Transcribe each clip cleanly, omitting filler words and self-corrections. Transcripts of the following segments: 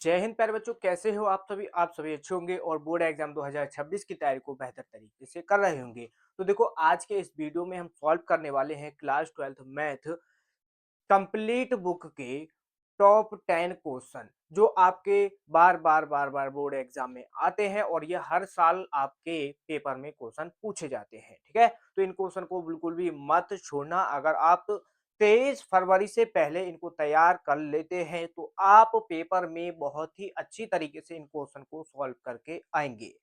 जय हिंद प्यारे बच्चों, कैसे हो आप सभी अच्छे होंगे और बोर्ड एग्जाम 2026 की तैयारी को बेहतर तरीके से कर रहे होंगे। तो देखो, आज के इस वीडियो में हम सॉल्व करने वाले हैं class 12th math complete book के टॉप 10 क्वेश्चन जो आपके बार बार बोर्ड एग्जाम में आते हैं और ये हर साल आपके पेपर में क्वेश्चन पूछे जाते हैं। ठीक है, तो इन क्वेश्चन को बिल्कुल भी मत छोड़ना। अगर आप 23 फरवरी से पहले इनको तैयार कर लेते हैं तो आप पेपर में बहुत ही अच्छी तरीके से इन क्वेश्चन को सॉल्व करके आएंगे।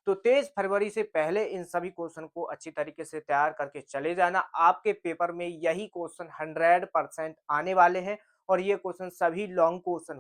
तो 23 फरवरी से पहले इन सभी क्वेश्चन को अच्छी तरीके से तैयार करके चले जाना। आपके पेपर में यही क्वेश्चन 100% आने वाले हैं और ये क्वेश्चन सभी लॉन्ग क्वेश्चन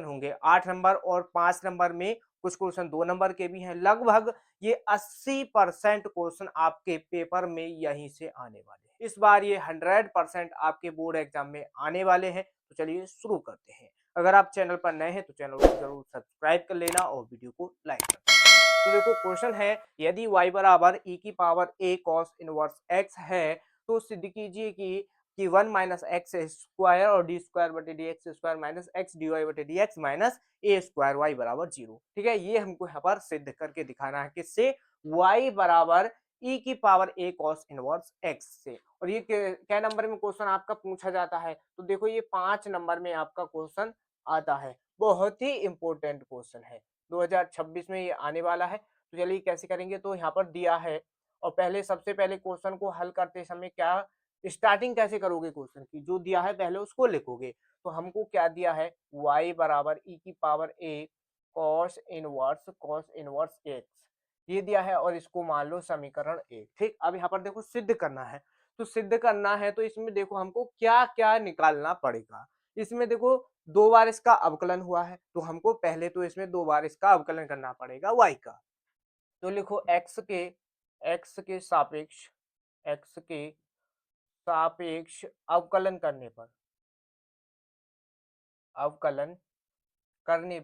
होंगे। 8 नंबर और 5 नंबर में कुछ क्वेश्चन 2 नंबर के भी हैं। लगभग ये 80% क्वेश्चन आपके पेपर में यहीं से आने वाले हैं। इस बार ये 100% आपके बोर्ड एग्जाम में आने वाले हैं। तो चलिए शुरू करते हैं। अगर आप चैनल पर नए हैं तो चैनल को जरूर सब्सक्राइब कर लेना और वीडियो को लाइक कर देना। तो देखो, क्वेश्चन है, यदि y बराबर e की power a cos inverse x है तो सिद्ध कीजिए कि 1 माइनस एक्स स्क्वायर और डी स्क्वायर बटे d x square minus x d y बटे d x minus a square y बराबर 0। ठीक है, ये हमको यहाँ पर सिद्ध करके दिखाना है किससे? y बराबर e की power a cos inverse x से। और ये क्या नंबर में क्वेश्चन आपका पूछा जाता है? तो देखो, ये 5 नंबर में आपका क्वेश्चन आता है। बहुत ही इंपॉर्टेंट क्वेश्चन है, 2026 में ये आने वाला है। तो चलिए कैसे करेंगे, तो यहाँ पर दिया है और पहले सबसे पहले क्वेश्चन को हल करते समय क्या स्टार्टिंग कैसे करोगे क्वेश्चन की, जो दिया है पहले उसको लिखोगे। तो हमको क्या दिया है, y बराबर e की power a cos inverse x ये दिया है और इसको मान लो समीकरण 1। ठीक, अब यहाँ पर देखो सिद्ध करना है। तो सिद्ध करना है तो इसमें देखो हमको क्या क्या निकालना पड़ेगा। इसमें देखो 2 बार इसका अवकलन हुआ है तो हमको पहले तो इसमें 2 बार इसका अवकलन करना पड़ेगा y का। तो लिखो x के सापेक्ष अवकलन अवकलन करने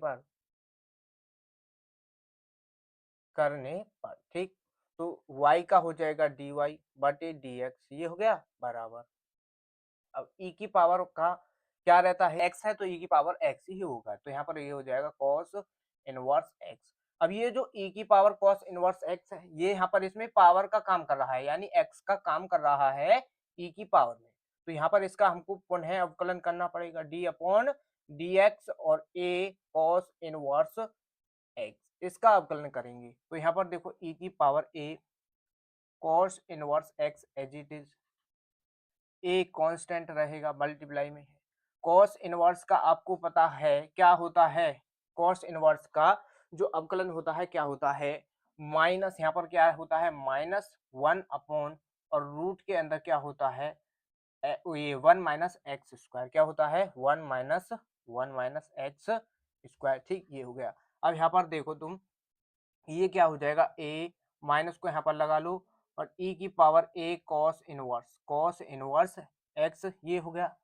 पर ठीक। तो y का हो जाएगा dy बटे dx, ये हो गया बराबर। अब e की पावर का क्या रहता है, x है तो e की पावर x ही होगा। तो यहाँ पर ये हो जाएगा cos इनवर्स x। अब ये जो e की पावर cos इनवर्स x है, ये यहाँ पर इसमें पावर का काम कर रहा है, यानी x का काम कर रहा है e की पावर में। तो यहाँ पर इसका हमको पुनः अवकलन करना पड़ेगा, d अपॉन dx और a cos इनवर्स x, इसका अवकलन करेंगे। तो यहाँ पर देखो e की power a cos inverse x as it is, a constant रहेगा, मल्टीप्लाई में है। कॉस इनवर्स का आपको पता है क्या होता है, कॉस इनवर्स का जो अवकलन होता है क्या होता है, माइनस, यहाँ पर क्या होता है -1 अपॉन और रूट के अंदर क्या होता है ये 1 माइनस एक्स स्क्वायर, क्या होता है 1 माइनस एक्स स्क्वायर। ठीक, ये हो गया। अब यहाँ पर देखो तुम, ये क्या हो जाएगा, ए माइनस को यहाँ पर लगा लो और e की power a cos inverse x, ये हो गया।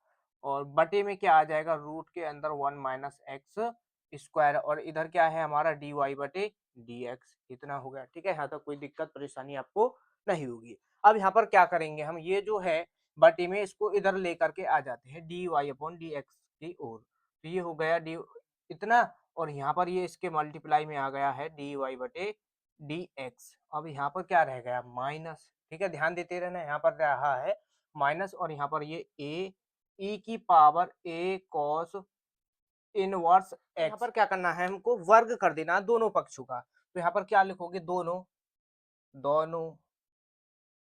और बटे में क्या आ जाएगा, रूट के अंदर 1 माइनस एक्स स्क्वायर और इधर क्या है हमारा डी वाई बटे डी एक्स, इतना हो गया। ठीक है, यहाँ तक कोई दिक्कत परेशानी आपको नहीं होगी। अब यहाँ पर क्या करेंगे हम, ये जो है बटे में इसको इधर लेकर के आ जाते हैं d y upon d x की ओर। तो ये हो गया डी इतना, और यहाँ पर ये इसके मल्टीप्लाई में आ गया है डी वाई बटे डी एक्स। अब यहाँ पर क्या रह गया, माइनस। ठीक है, ध्यान देते रहना, यहाँ पर रहा है माइनस और यहाँ पर ये ए ई की पावर ए कॉस इनवर्स एक्स। यहाँ पर क्या करना है, हमको वर्ग कर देना दोनों पक्षों का। तो यहाँ पर क्या लिखोगे, दोनों दोनों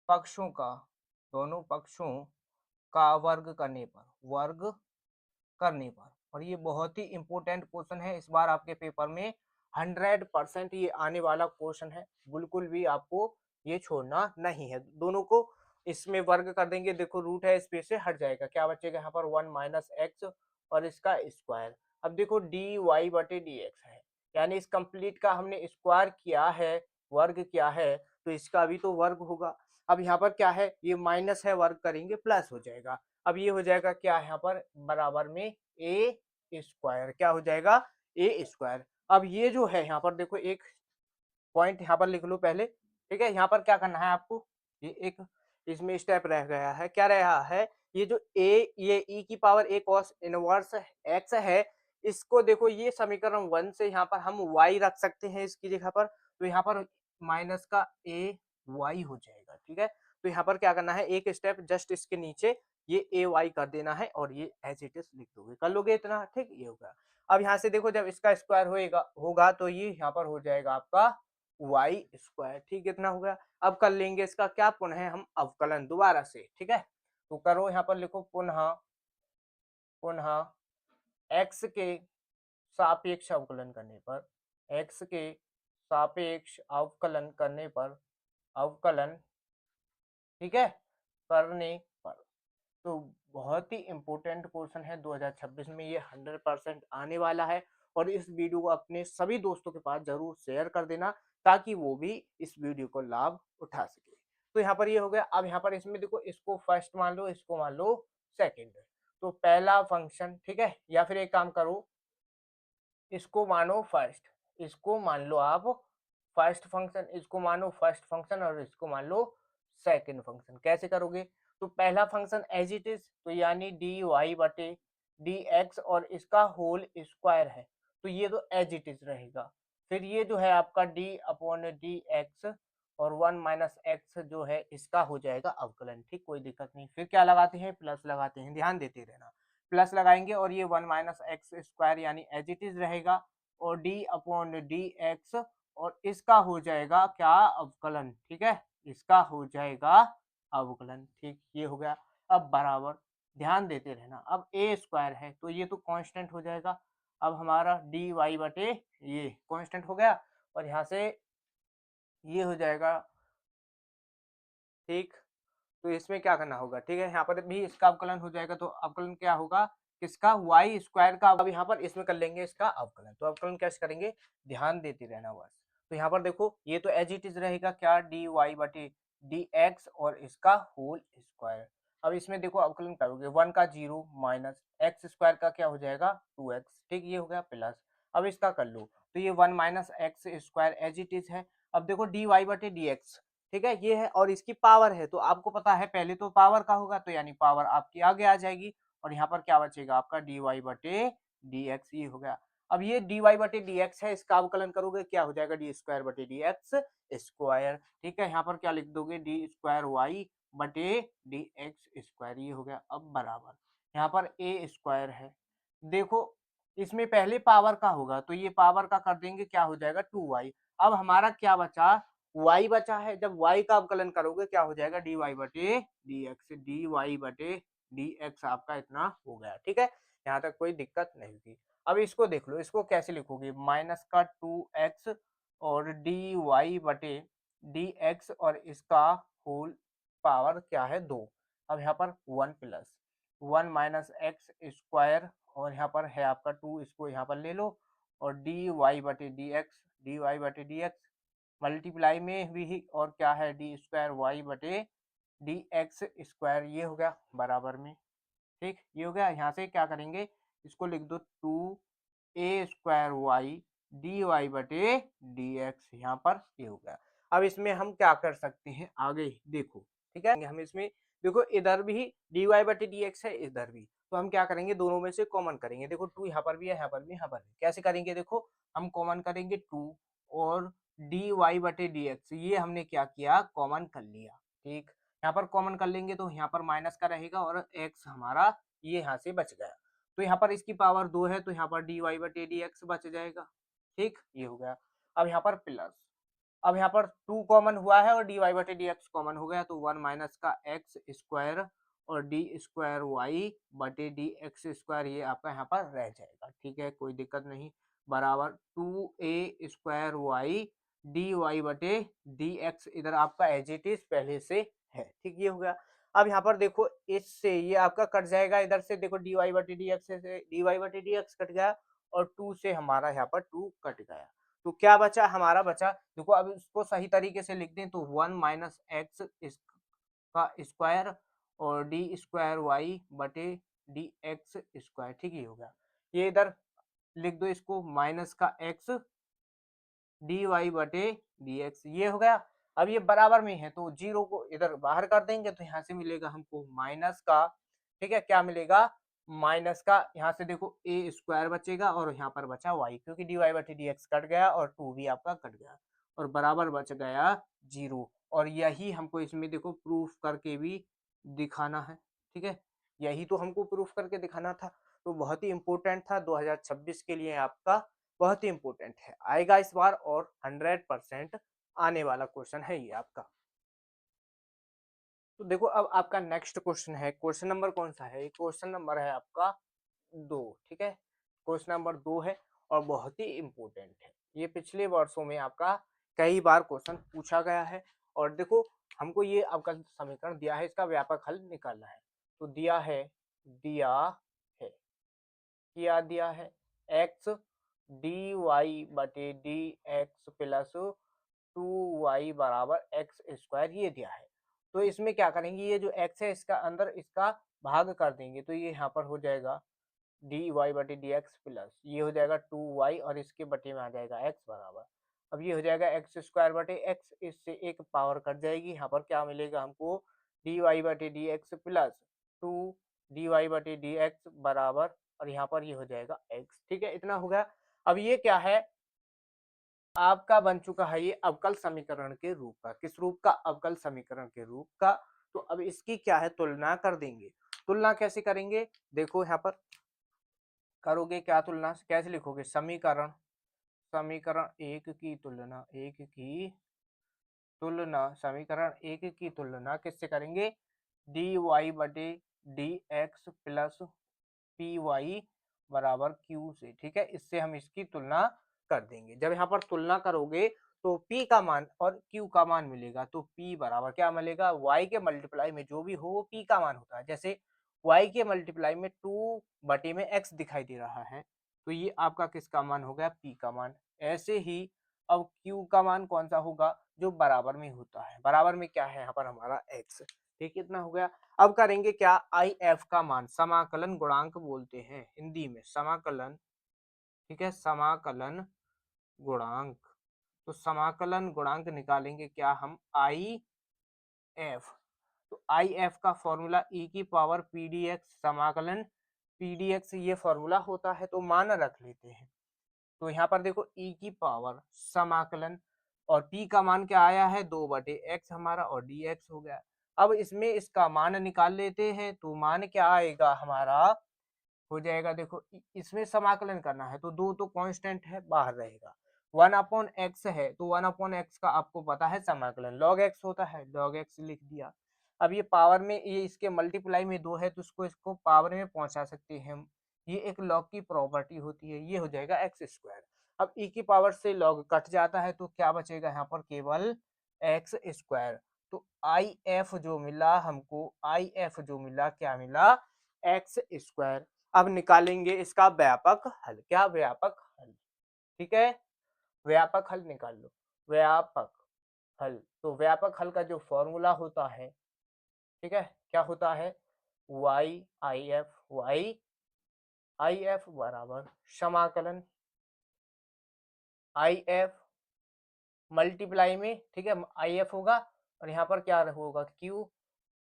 पक्षों का दोनों पक्षों का वर्ग करने पर। और ये बहुत ही इंपॉर्टेंट क्वेश्चन है, इस बार आपके पेपर में 100% ये आने वाला क्वेश्चन है। बिल्कुल भी आपको ये छोड़ना नहीं है। दोनों को इसमें वर्ग कर देंगे, देखो रूट है स्पेस से हट जाएगा, क्या बचेगा यहाँ पर 1 माइनस एक्स और इसका स्क्वायर। अब देखो डी वाई बटे डी एक्स है, यानी इस कंप्लीट का हमने स्क्वायर किया है, वर्ग किया है, तो इसका भी तो वर्ग होगा। अब यहाँ पर क्या है, ये माइनस है, वर्ग करेंगे प्लस हो जाएगा। अब ये हो जाएगा क्या, यहाँ पर बराबर में ए स्क्वायर, क्या हो जाएगा ए स्क्वायर। अब ये जो है यहाँ पर देखो एक पॉइंट यहाँ पर लिख लो पहले। ठीक है, यहाँ पर क्या करना है आपको, ये एक इसमें स्टेप रह गया है, क्या रहा है, ये जो ए ये ई की पावर ए कॉस इनवर्स एक्स है, इसको देखो ये समीकरण 1 से यहाँ पर हम y रख सकते हैं इसकी जगह पर, तो यहाँ पर माइनस का a y हो जाएगा, ठीक है। तो यहाँ पर क्या करना है, एक स्टेप जस्ट इसके नीचे ये ए वाई कर देना है और ये एज इट इज लिख दोगे, कर लोगे इतना, ठीक, ये होगा। अब यहाँ से देखो जब इसका स्क्वायर होगा तो ये यहाँ पर हो जाएगा आपका वाई स्क्वायर, ठीक, इतना हो गया। अब कर लेंगे इसका क्या, पुनः हम अवकलन दोबारा से, ठीक है। तो करो यहाँ पर लिखो पुनः पुनः एक्स के सापेक्ष अवकलन करने पर, एक्स के सापेक्ष अवकलन करने पर, अवकलन, ठीक है, करने पर। तो बहुत ही इम्पोर्टेंट क्वेश्चन है 2026 में, ये 100% आने वाला है। और इस वीडियो को अपने सभी दोस्तों के पास जरूर शेयर कर देना ताकि वो भी इस वीडियो को लाभ उठा सके। तो यहाँ पर ये हो गया। अब यहाँ पर इसमें देखो, इसको फर्स्ट मान लो, इसको मान लो सेकंड। तो पहला फंक्शन, ठीक है, या फिर एक काम करो, इसको मानो फर्स्ट, इसको मान लो आप फर्स्ट फंक्शन, इसको मानो फर्स्ट फंक्शन और इसको मान लो सेकंड फंक्शन। कैसे करोगे, तो पहला फंक्शन एज इट इज, तो यानी डी वाई बटे डी एक्स और इसका होल स्क्वायर है, तो ये तो एज इट इज रहेगा। फिर ये जो है आपका डी अपॉन डी एक्स और 1 माइनस एक्स जो है इसका हो जाएगा अवकलन, ठीक, कोई दिक्कत नहीं। फिर क्या लगाते हैं, प्लस लगाते हैं, ध्यान देते रहना। प्लस लगाएंगे और ये 1 माइनस एक्स स्क्वायर यानी एज इट इज रहेगा और डी अपॉन डी एक्स और इसका हो जाएगा क्या, अवकलन, ठीक है, इसका हो जाएगा अवकलन, ठीक, ये हो गया। अब बराबर ध्यान देते रहना, अब ए स्क्वायर है तो ये तो कांस्टेंट हो जाएगा। अब हमारा डी वाई बटे ये कांस्टेंट हो गया और यहाँ से ये हो जाएगा, ठीक। तो इसमें क्या करना होगा, ठीक है, यहाँ पर भी इसका अवकलन हो जाएगा। तो अवकलन क्या होगा, किसका, वाई स्क्वायर का। अब यहाँ पर इसमें कर लेंगे इसका अवकलन। तो अवकलन कैसे करेंगे, ध्यान देते रहना बस। तो यहाँ पर देखो ये तो एज इट इज रहेगा क्या, डी वाई बटे डी एक्स और इसका होल स्क्वायर। अब इसमें देखो अवकलन करोगे, 1 का 0 माइनस एक्स स्क्वायर का क्या हो जाएगा 2x, ठीक, ये हो गया प्लस। अब इसका कर लो, तो ये 1 minus x square as it is है। अब देखो डी वाई बटे डी एक्स, ठीक है, ये है और इसकी पावर है, तो आपको पता है पहले तो पावर का होगा, तो यानी पावर आपकी आगे आ जाएगी और यहाँ पर क्या बचेगा आपका डी वाई बटे डी एक्स, ये हो गया। अब ये डी वाई बटे डी एक्स है, इसका अवकलन करोगे क्या हो जाएगा, डी स्क्वायर बटे डी एक्स स्क्वायर, ठीक है। यहाँ पर क्या लिख दोगे, डी स्क्वायर वाई बटे डी एक्स स्क्वायर, ये हो गया। अब बराबर यहाँ पर ए स्क्वायर है, देखो इसमें पहले पावर का होगा तो ये पावर का कर देंगे, क्या हो जाएगा 2y। अब हमारा क्या बचा, y बचा है। जब y का अवकलन करोगे क्या हो जाएगा, dy बटे dx, dy बटे dx आपका इतना हो गया, ठीक है, यहाँ तक कोई दिक्कत नहीं थी। अब इसको देख लो, इसको कैसे लिखोगे, माइनस का 2x और dy बटे dx और इसका होल पावर क्या है 2। अब यहाँ पर 1 प्लस 1 माइनस एक्स स्क्वायर और यहाँ पर है आपका 2, इसको यहाँ पर ले लो और डी वाई बटे डी एक्स मल्टीप्लाई में भी और क्या है डी स्क्वायर वाई बटे डी एक्स स्क्वायर, ये हो गया बराबर में, ठीक, ये हो गया। यहाँ से क्या करेंगे, इसको लिख दो 2a square y d y बटे डी एक्स, यहाँ पर ये हो गया। अब इसमें हम क्या कर सकते हैं आगे देखो, ठीक है, हम इसमें देखो इधर भी डी वाई बटे डी एक्स है, इधर भी, तो हम क्या करेंगे, दोनों में से कॉमन करेंगे। देखो 2 यहाँ पर भी है, यहाँ पर भी, यहाँ पर भी, कैसे करेंगे, देखो हम कॉमन करेंगे 2 और डी वाई बटे डी एक्स, ये हमने क्या किया, कॉमन कर लिया, ठीक। यहाँ पर कॉमन कर लेंगे तो यहाँ पर माइनस का रहेगा और एक्स हमारा ये यहाँ से बच गया। तो यहाँ पर इसकी पावर 2 है तो यहाँ पर डी वाई बटे डी एक्स बच जाएगा, ठीक, ये हो गया। अब यहाँ पर प्लस, अब यहाँ पर 2 कॉमन हुआ है और डी वाई बटे डी एक्स कॉमन हो गया, तो 1 माइनस का एक्स स्क्वायर और डी स्क्वायर वाई बटे डी एक्स स्क्वायर, ये आपका यहाँ पर रह जाएगा, ठीक है, कोई दिक्कत नहीं, बराबर 2a square y d y बटे डी एक्स, इधर आपका एज इट इज पहले से है, ठीक, ये हो गया। अब यहाँ पर देखो इससे ये आपका कट जाएगा, इधर से देखो डी वाई बटे डी एक्स से डी वाई बटे डी एक्स कट गया और 2 से हमारा यहाँ पर 2 कट गया, तो क्या बचा, हमारा बचा, देखो अब इसको सही तरीके से लिख दें तो 1 माइनस एक्स का स्क्वायर और डी स्क्वायर वाई बटे डी एक्स स्क्वायर, ठीक ही हो गया। ये इधर लिख दो इसको माइनस का एक्स डी वाई बटे डी एक्स, ये हो गया। अब ये बराबर में है तो जीरो को इधर बाहर कर देंगे तो यहाँ से मिलेगा हमको माइनस का, ठीक है, क्या मिलेगा, माइनस का यहाँ से देखो ए स्क्वायर बचेगा और यहाँ पर बचा वाई, क्योंकि डी वाई बटी डी एक्स कट गया और 2 भी आपका कट गया और बराबर बच गया 0। और यही हमको इसमें देखो प्रूफ करके भी दिखाना है, ठीक है, यही तो हमको प्रूफ करके दिखाना था। तो बहुत ही इंपॉर्टेंट था 2026 के लिए आपका, बहुत ही इंपॉर्टेंट है, आएगा इस बार और 100% आने वाला क्वेश्चन है ये आपका। तो देखो अब आपका नेक्स्ट क्वेश्चन है, क्वेश्चन नंबर कौन सा है, क्वेश्चन नंबर है आपका 2, ठीक है, क्वेश्चन नंबर 2 है और बहुत ही इंपॉर्टेंट है। ये पिछले वर्षों में आपका कई बार क्वेश्चन पूछा गया है। और देखो हमको ये आपका समीकरण दिया है, इसका व्यापक हल निकालना है। तो दिया है क्या दिया है, एक्स डी वाई बटे डी एक्स प्लस 2y बराबर एक्स स्क्वायर ये दिया है। तो इसमें क्या करेंगे, ये जो x है इसका अंदर इसका भाग कर देंगे, तो ये यहाँ पर हो जाएगा डी वाई बटे डी एक्स प्लस ये हो जाएगा 2y और इसके बटे में आ जाएगा x बराबर। अब ये हो जाएगा एक्स स्क्वायर बटे एक्स, इससे एक पावर कट जाएगी, यहाँ पर क्या मिलेगा हमको डी वाई बटे d x plus 2 d y बटे डी एक्स बराबर, और यहाँ पर ये हो जाएगा x, ठीक है, इतना हो गया। अब ये क्या है, आपका बन चुका है ये अवकल समीकरण के रूप का, किस रूप का, अवकल समीकरण के रूप का। तो अब इसकी क्या है, तुलना कर देंगे। तुलना कैसे करेंगे, देखो यहाँ पर करोगे क्या, तुलना कैसे लिखोगे, समीकरण समीकरण एक की तुलना, समीकरण एक की तुलना किससे करेंगे, डी वाई बटे d x plus p y बराबर क्यू से, ठीक है, इससे हम इसकी तुलना कर देंगे। जब यहाँ पर तुलना करोगे तो p का मान और q का मान मिलेगा, तो p बराबर क्या मिलेगा, y के मल्टीप्लाई में जो भी हो वो p का मान होता है। जैसे y के मल्टीप्लाई में 2 बटे में x दिखाई दे रहा है, तो ये आपका किसका मान हो गया, p का मान। ऐसे ही अब q का मान कौन सा होगा, जो बराबर में होता है, बराबर में क्या है यहाँ पर हमारा x, ठीक, इतना हो गया। अब करेंगे क्या, आई एफ का मान, समाकलन गुणांक बोलते हैं हिंदी में, समाकलन, ठीक है, समाकलन गुणांक। तो समाकलन गुणांक निकालेंगे क्या हम, आई एफ। तो आई एफ का फॉर्मूला ई की पावर पी डी एक्स, समाकलन पी डी एक्स ये फॉर्मूला होता है, तो मान रख लेते हैं। तो यहाँ पर देखो ई की पावर समाकलन और p का मान क्या आया है, 2/x हमारा, और dx हो गया। अब इसमें इसका मान निकाल लेते हैं, तो मान क्या आएगा हमारा, हो जाएगा देखो इसमें समाकलन करना है तो दो तो कांस्टेंट है बाहर रहेगा, 1/x है तो 1/x का आपको पता है समाकलन log x होता है, log x लिख दिया। अब ये पावर में, ये इसके मल्टीप्लाई में 2 है तो इसको पावर में पहुंचा सकते हैं हम, ये एक log की प्रॉपर्टी होती है, ये हो जाएगा एक्स स्क्वायर। अब e की पावर से log कट जाता है तो क्या बचेगा यहाँ पर, केवल एक्स स्क्वायर। तो आई एफ जो मिला हमको, आई एफ जो मिला क्या मिला, एक्स स्क्वायर। अब निकालेंगे इसका व्यापक हल, क्या व्यापक हल, ठीक है, व्यापक हल निकाल लो, व्यापक हल। तो व्यापक हल का जो फॉर्मूला होता है, ठीक है, क्या होता है, वाई आई एफ बराबर समाकलन आई एफ मल्टीप्लाई में, ठीक है, आई एफ होगा और यहाँ पर क्या होगा, क्यू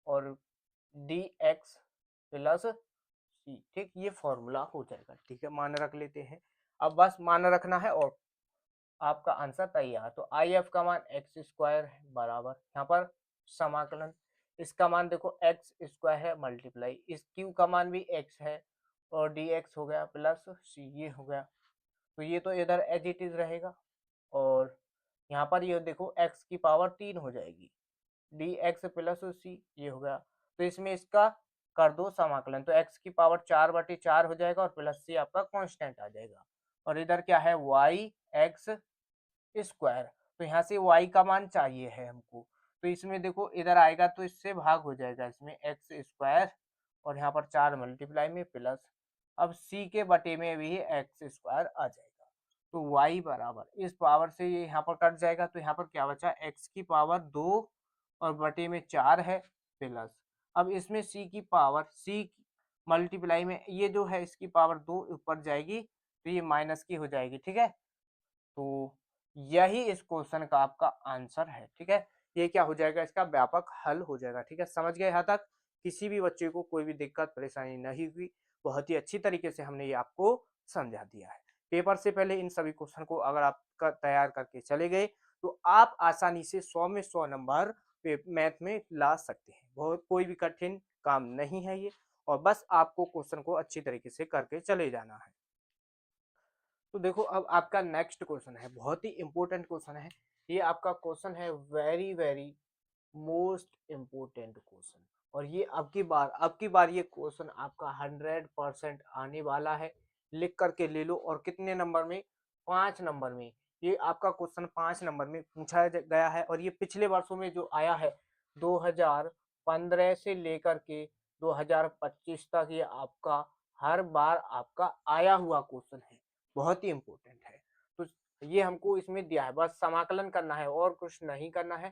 और डी एक्स प्लस सी, ठीक, ये फॉर्मूला हो जाएगा, ठीक है, मान रख लेते हैं। अब बस मान रखना है और आपका आंसर तैयार। तो आई एफ का मान एक्स स्क्वायर है बराबर, यहाँ पर समाकलन, इसका मान देखो एक्स स्क्वायर है मल्टीप्लाई, इस क्यू का मान भी एक्स है और डी एक्स हो गया प्लस सी, ये हो गया। तो ये तो इधर एज इट इज रहेगा और यहाँ पर ये देखो एक्स की पावर 3 हो जाएगी, डी एक्स प्लस सी, ये हो गया। तो इसमें इसका कर दो समाकलन, तो एक्स की पावर 4/4 हो जाएगा और प्लस सी आपका कांस्टेंट आ जाएगा। और इधर क्या है, वाई एक्स स्क्वायर, तो यहाँ से y का मान चाहिए है हमको, तो इसमें देखो इधर आएगा तो इससे भाग हो जाएगा, इसमें एक्स स्क्वायर और यहाँ पर 4 मल्टीप्लाई में प्लस, अब c के बटे में भी एक्स स्क्वायर आ जाएगा। तो y बराबर इस पावर से ये यहाँ पर कट जाएगा, तो यहाँ पर क्या बचा, x की पावर 2 और बटे में 4 है प्लस, अब इसमें c की पावर c मल्टीप्लाई में ये जो है इसकी पावर 2 ऊपर जाएगी तो ये माइनस की हो जाएगी, ठीक है। तो यही इस क्वेश्चन का आपका आंसर है, ठीक है, ये क्या हो जाएगा, इसका व्यापक हल हो जाएगा, ठीक है, समझ गए यहाँ तक, किसी भी बच्चे को कोई भी दिक्कत परेशानी नहीं हुई। बहुत ही अच्छी तरीके से हमने ये आपको समझा दिया है। पेपर से पहले इन सभी क्वेश्चन को अगर आप तैयार करके चले गए तो आप आसानी से 100 में 100 नंबर मैथ में ला सकते हैं। बहुत कोई भी कठिन काम नहीं है ये, और बस आपको क्वेश्चन को अच्छी तरीके से करके चले जाना है। तो देखो अब आपका नेक्स्ट क्वेश्चन है, बहुत ही इंपॉर्टेंट क्वेश्चन है। ये आपका क्वेश्चन है very very most important question, और ये अब की बार ये क्वेश्चन आपका 100% आने वाला है। लिख करके ले लो, और कितने नंबर में? 5 नंबर में। ये आपका क्वेश्चन 5 नंबर में पूछा गया है, और ये पिछले वर्षों में जो आया है 2015 से लेकर के 2025 तक, ये आपका हर बार आपका आया हुआ क्वेश्चन है, बहुत ही इंपॉर्टेंट है। तो ये हमको इसमें दिया है, बस समाकलन करना है और कुछ नहीं करना है,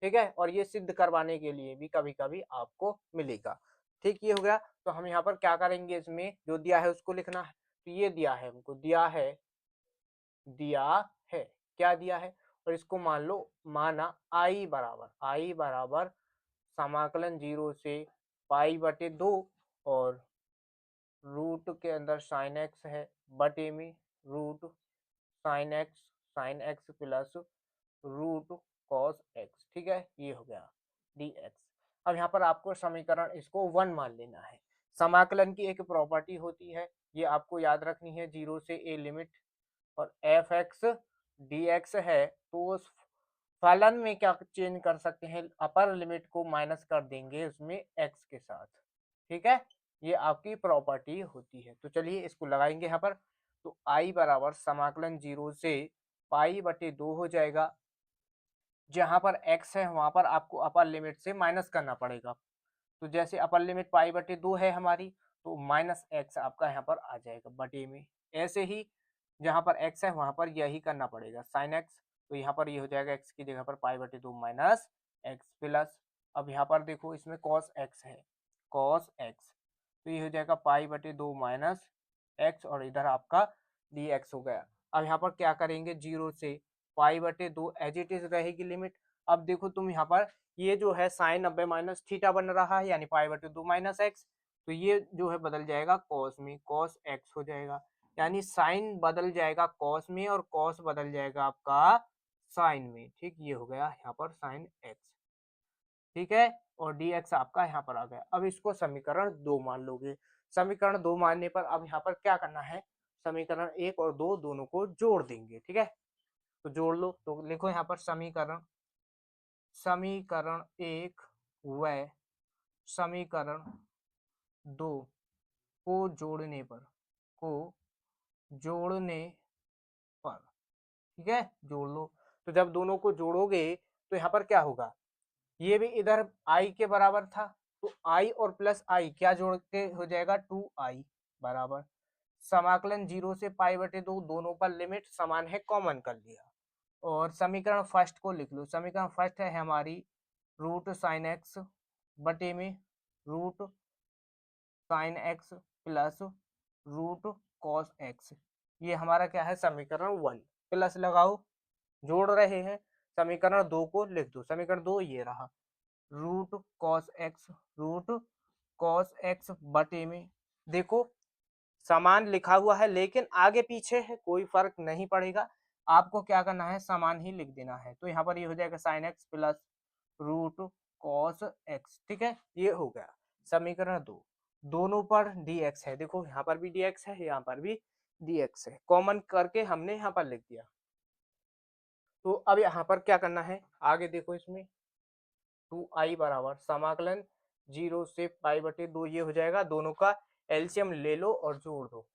ठीक है। और ये सिद्ध करवाने के लिए भी कभी कभी आपको मिलेगा, ठीक। ये हो गया। तो हम यहाँ पर क्या करेंगे, इसमें जो दिया है उसको लिखना है। तो ये दिया है हमको, दिया है, क्या दिया है, और इसको मान लो, माना आई बराबर समाकलन 0 से पाई/2, और रूट के अंदर साइन एक्स है, बटे में root sine x plus root cos x, ठीक है। ये हो गया dx। अब यहाँ पर आपको समीकरण इसको 1 मान लेना है। समाकलन की एक प्रॉपर्टी होती है, ये आपको याद रखनी है, 0 से a लिमिट, और एफ एक्स डी एक्स है, तो उस फलन में क्या चेंज कर सकते हैं, अपर लिमिट को माइनस कर देंगे उसमें x के साथ, ठीक है। ये आपकी प्रॉपर्टी होती है। तो चलिए इसको लगाएंगे यहाँ पर। तो i बराबर समाकलन 0 से पाई/2 हो जाएगा। जहां पर x है वहां पर आपको अपर लिमिट से माइनस करना पड़ेगा। तो जैसे अपर लिमिट पाई/2 है हमारी, तो माइनस एक्स आपका यहाँ पर आ जाएगा बटे में। ऐसे ही जहाँ पर x है वहां पर यही करना पड़ेगा, साइन एक्स। तो यहाँ पर ये हो जाएगा x की जगह पर पाई/2 माइनस एक्स प्लस, अब यहाँ पर देखो इसमें कॉस एक्स है, कॉस एक्स, तो ये हो जाएगा पाई/2 माइनस एक्स, और इधर आपका dx हो गया। अब यहाँ पर क्या करेंगे, 0 से पाई/2 एज इट इज रहेगी लिमिट। अब देखो तुम यहाँ पर ये जो है साइन 90 माइनस थीटा बन रहा है, यानी पाई/2 माइनस एक्स, तो ये जो है बदल जाएगा कॉस में, कॉस एक्स हो जाएगा। यानी साइन बदल जाएगा कॉस में, और कॉस बदल जाएगा आपका साइन में, ठीक। ये हो गया यहाँ पर साइन एक्स, ठीक है। और dx आपका यहाँ पर आ गया। अब इसको समीकरण 2 मान लोगे। समीकरण 2 मानने पर अब यहाँ पर क्या करना है, समीकरण 1 और 2 दोनों को जोड़ देंगे, ठीक है। तो जोड़ लो, तो लिखो यहाँ पर समीकरण 1 व समीकरण 2 को जोड़ने पर, को जोड़ने पर, ठीक है, जोड़ लो। तो जब दोनों को जोड़ोगे तो यहाँ पर क्या होगा, ये भी इधर i के बराबर था, तो i और प्लस i क्या जोड़ के हो जाएगा 2i बराबर समाकलन 0 से पाई/2, दोनों पर लिमिट समान है, कॉमन कर लिया। और समीकरण फर्स्ट को लिख लो। समीकरण फर्स्ट है हमारी रूट साइन एक्स बटे में root sine x plus root cos x, ये हमारा क्या है समीकरण 1। प्लस लगाओ, जोड़ रहे हैं, समीकरण 2 को लिख दो। समीकरण 2 ये रहा, रूट कॉस एक्स बटे में, देखो समान लिखा हुआ है लेकिन आगे पीछे है, कोई फर्क नहीं पड़ेगा, आपको क्या करना है समान ही लिख देना है। तो यहाँ पर ये हो जाएगा sine x plus root cos x, ठीक है। ये हो गया समीकरण 2। दोनों पर dx है, देखो यहाँ पर भी dx है, यहाँ पर भी dx है, कॉमन करके हमने यहाँ पर लिख दिया। तो अब यहाँ पर क्या करना है, आगे देखो इसमें 2i बराबर समाकलन 0 से पाई/2, ये हो जाएगा, दोनों का एलसीएम ले लो और जोड़ दो।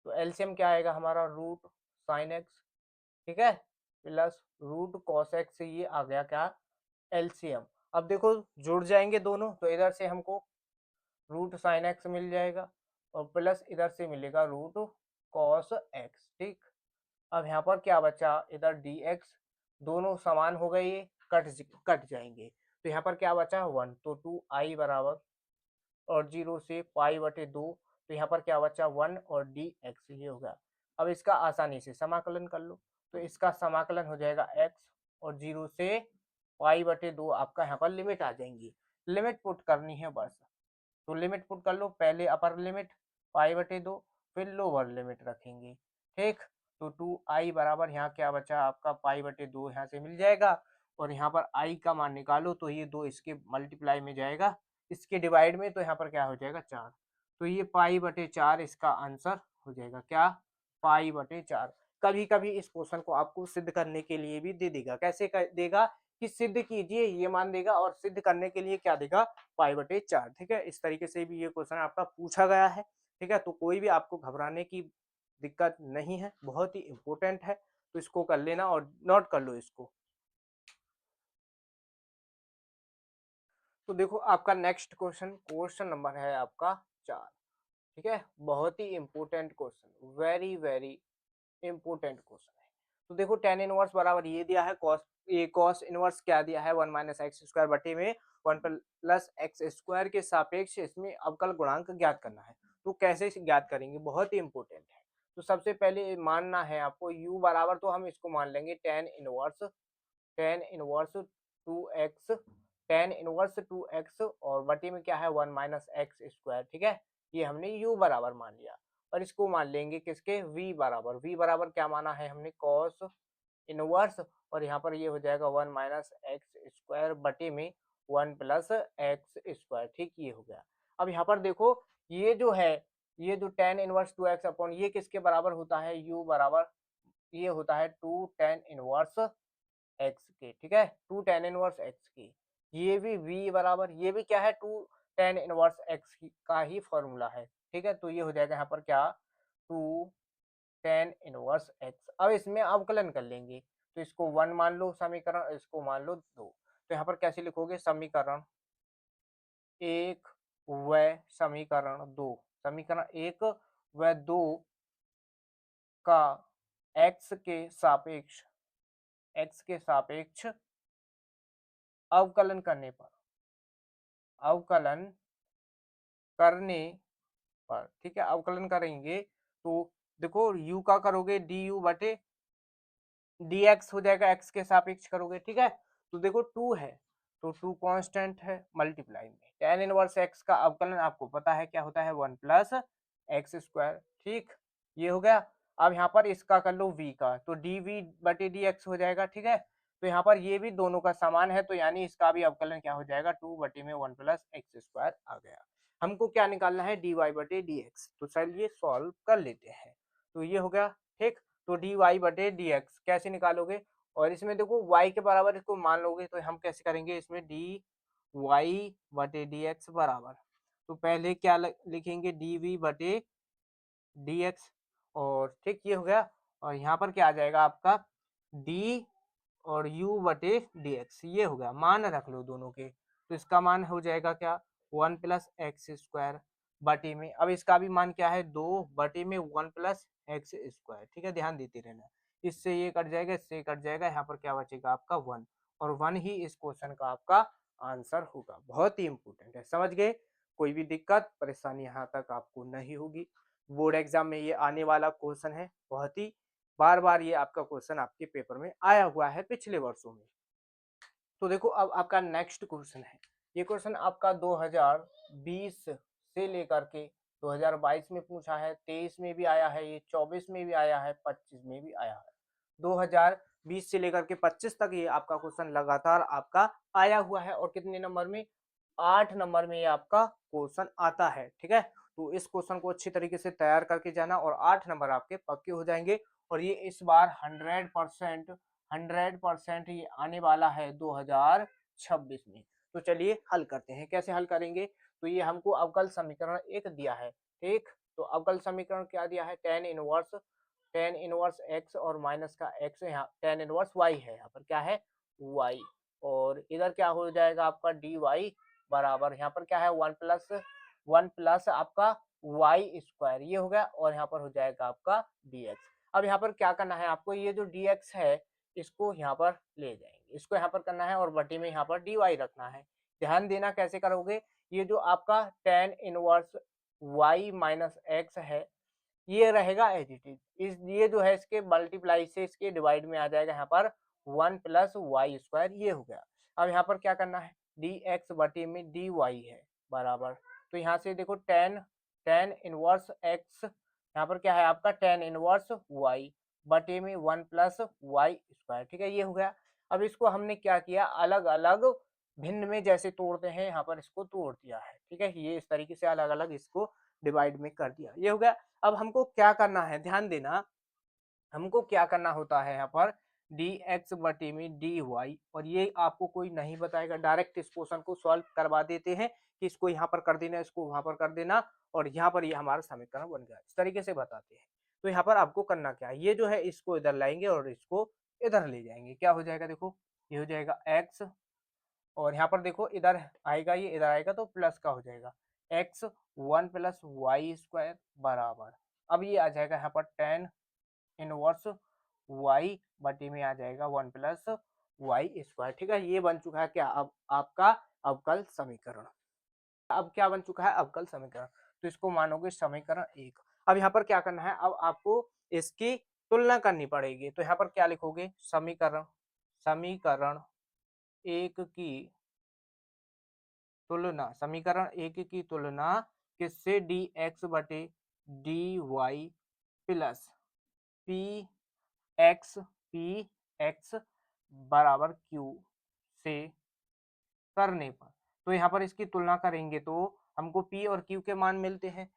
तो एलसीएम क्या आएगा हमारा, रूट साइन एक्स, ठीक है, प्लस रूट कॉस एक्स, ये आ गया क्या एलसीएम। अब देखो जुड़ जाएंगे दोनों, तो इधर से हमको रूट साइन एक्स मिल जाएगा, और प्लस इधर से मिलेगा रूट कॉस एक्स, ठीक। अब यहाँ पर क्या बचा, इधर dx, दोनों समान हो गए, ये कट जाएंगे, तो यहाँ पर क्या बचा 1, तो 2i बराबर, और 0 से पाई/2, तो यहाँ पर क्या बचा 1 और dx, ये होगा। अब इसका आसानी से समाकलन कर लो, तो इसका समाकलन हो जाएगा x, और 0 से पाई/2 आपका यहाँ पर लिमिट आ जाएंगी, लिमिट पुट करनी है बस। तो लिमिट पुट कर लो, पहले अपर लिमिट पाई/2 फिर लोअर लिमिट रखेंगे, ठीक। तो 2i बराबर यहाँ क्या बचा आपका पाई/2 यहाँ से मिल जाएगा, और यहाँ पर i का मान निकालो तो ये 2 इसके मल्टीप्लाई में जाएगा, इसके डिवाइड में, तो यहाँ पर क्या हो जाएगा 4। तो ये पाई/4 इसका आंसर हो जाएगा, क्या पाई/4। कभी कभी इस क्वेश्चन को आपको सिद्ध करने के लिए भी दे देगा, कैसे देगा कि सिद्ध कीजिए ये मान देगा, और सिद्ध करने के लिए क्या देगा पाई/4, ठीक है। इस तरीके से भी ये क्वेश्चन आपका पूछा गया है, ठीक है। तो कोई भी आपको घबराने की दिक्कत नहीं है, बहुत ही इंपॉर्टेंट है, तो इसको कर लेना और नोट कर लो इसको। तो देखो आपका नेक्स्ट क्वेश्चन, क्वेश्चन नंबर है आपका 4, ठीक है। बहुत ही important question, very very important question है। तो देखो tan इनवर्स बराबर ये दिया है, cos इनवर्स क्या दिया है 1 माइनस एक्स स्क्वायर बटे में 1 प्लस एक्स स्क्वायर के सापेक्ष इसमें अवकल गुणांक ज्ञात करना है। तो कैसे ज्ञात करेंगे, बहुत ही इंपॉर्टेंट है। तो सबसे पहले मानना है आपको u बराबर, तो हम इसको मान लेंगे tan inverse 2x, tan inverse 2x और बटे में क्या है 1 माइनस एक्स स्क्वायर, ठीक है। ये हमने u बराबर मान लिया, और इसको मान लेंगे किसके v बराबर क्या माना है हमने cos इनवर्स, और यहाँ पर ये हो जाएगा 1 माइनस एक्स स्क्वायर बटे में 1 प्लस एक्स स्क्वायर, ठीक। ये हो गया। अब यहाँ पर देखो ये जो है, ये जो tan इनवर्स 2x अपॉन ये किसके बराबर होता है, u बराबर ये होता है 2 tan इनवर्स एक्स के, ठीक है, 2 tan इनवर्स एक्स की। ये भी v बराबर, ये भी क्या है 2 tan इनवर्स एक्स का ही फॉर्मूला है, ठीक है। तो ये हो जाएगा यहाँ पर क्या 2 tan इनवर्स एक्स। अब इसमें अवकलन कर लेंगे, तो इसको 1 मान लो समीकरण, इसको मान लो 2। तो यहाँ पर कैसे लिखोगे, समीकरण 1 व समीकरण 2, समीकरण 1 व 2 का x के सापेक्ष अवकलन करने पर, अवकलन करने ठीक है, अवकलन करेंगे तो देखो u का करोगे du बटे dx हो जाएगा, x के सापेक्ष करोगे, ठीक है। तो देखो 2 है, तो 2 कांस्टेंट है, मल्टीप्लाई में tan इनवर्स x का अवकलन आपको पता है क्या होता है 1 प्लस एक्स स्क्वायर, ठीक। ये हो गया। अब यहाँ पर इसका कर लो v का, तो dv बटे dx हो जाएगा, ठीक है। तो यहाँ पर ये भी दोनों का समान है, तो यानी इसका भी अवकलन क्या हो जाएगा 2 बटे में 1 प्लस एक्स स्क्वायर आ गया। हमको क्या निकालना है dy बटे dx, तो चलिए सॉल्व कर लेते हैं। तो ये हो गया, ठीक। तो dy बटे dx कैसे निकालोगे, और इसमें देखो y के बराबर इसको मान लोगे, तो हम कैसे करेंगे इसमें dy बटे dx बराबर, तो पहले क्या लिखेंगे dv बटे dx, और ठीक ये हो गया। और यहाँ पर क्या आ जाएगा आपका d और u बटे dx, ये हो गया, मान रख लो दोनों के। तो इसका मान हो जाएगा क्या 1 प्लस एक्स स्क्वायर बटे में, अब इसका भी मान क्या है 2 बटे में 1 प्लस एक्स स्क्वायर, ठीक है, ध्यान देते रहना। इससे ये कट जाएगा, इससे कट जाएगा, यहाँ पर क्या बचेगा आपका 1, और 1 ही इस क्वेश्चन का आपका आंसर होगा। बहुत ही इंपॉर्टेंट है, समझ गए। कोई भी दिक्कत परेशानी यहाँ तक आपको नहीं होगी। बोर्ड एग्जाम में ये आने वाला क्वेश्चन है, बहुत ही बार बार ये आपका क्वेश्चन आपके पेपर में आया हुआ है पिछले वर्षों में। तो देखो अब आपका नेक्स्ट क्वेश्चन है, ये क्वेश्चन आपका 2020 से लेकर के 2022 में पूछा है, 23 में भी आया है, ये 24 में भी आया है, 25 में भी आया है। 2020 से लेकर के 25 तक ये आपका क्वेश्चन लगातार आपका आया हुआ है, और कितने नंबर में 8 नंबर में ये आपका क्वेश्चन आता है, ठीक है। तो इस क्वेश्चन को अच्छी तरीके से तैयार करके जाना, और 8 नंबर आपके पक्के हो जाएंगे, और ये इस बार 100% ये आने वाला है 2026 में। तो चलिए हल करते हैं, कैसे हल करेंगे। तो ये हमको अवकल समीकरण एक दिया है, ठीक। तो अवकल समीकरण क्या दिया है, tan इनवर्स x और माइनस का x, यहाँ tan इनवर्स y है, यहाँ पर क्या है y, और इधर क्या हो जाएगा आपका dy बराबर, यहाँ पर क्या है 1 प्लस आपका y स्क्वायर, ये हो गया, और यहाँ पर हो जाएगा आपका dx। अब यहाँ पर क्या करना है आपको, ये जो dx है इसको यहाँ पर ले जाएंगे, इसको यहाँ पर करना है, और बटे में यहाँ पर dy रखना है। ध्यान देना कैसे करोगे, ये जो आपका tan inverse y minus x है ये रहेगा एज इट इज, इस ये जो है इसके मल्टीप्लाई से इसके डिवाइड में आ जाएगा यहाँ पर 1 प्लस वाई स्क्वायर, ये हो गया। अब यहाँ पर क्या करना है dx बटे में dy है बराबर तो यहाँ से देखो टेन इनवर्स एक्स, यहाँ पर क्या है आपका टेन इनवर्स वाई बटे में 1+y²। ठीक है, ये हो गया। अब इसको हमने क्या किया, अलग अलग भिन्न में जैसे तोड़ते हैं यहाँ पर इसको तोड़ दिया है। ठीक है, ये इस तरीके से अलग अलग इसको डिवाइड में कर दिया, ये हो गया। अब हमको क्या करना है, ध्यान देना, हमको क्या करना होता है यहाँ पर dx बटे में dy, और ये आपको कोई नहीं बताएगा, डायरेक्ट इस क्वेश्चन को सॉल्व करवा देते हैं कि इसको यहाँ पर कर देना, इसको वहां पर कर देना, और यहाँ पर ये हमारा समीकरण बन गया, इस तरीके से बताते हैं। तो यहाँ पर आपको करना क्या है, ये जो है इसको इधर लाएंगे और इसको इधर ले जाएंगे, क्या हो जाएगा, देखो ये हो जाएगा x, और यहाँ पर देखो इधर आएगा, ये इधर आएगा तो प्लस का हो जाएगा x 1+y² बराबर, अब ये आ जाएगा यहाँ पर टेन इनवर्स y बटे में आ जाएगा 1+y²। ठीक है, ये बन चुका है क्या, अब आपका अवकल समीकरण। अब क्या बन चुका है, अवकल समीकरण, तो इसको मानोगे समीकरण 1। अब यहाँ पर क्या करना है, अब आपको इसकी तुलना करनी पड़ेगी, तो यहाँ पर क्या लिखोगे, समीकरण समीकरण 1 की तुलना, समीकरण 1 की तुलना किससे, dx बटे dy प्लस पी एक्स बराबर क्यू से करने पर, तो यहाँ पर इसकी तुलना करेंगे तो हमको p और q के मान मिलते हैं।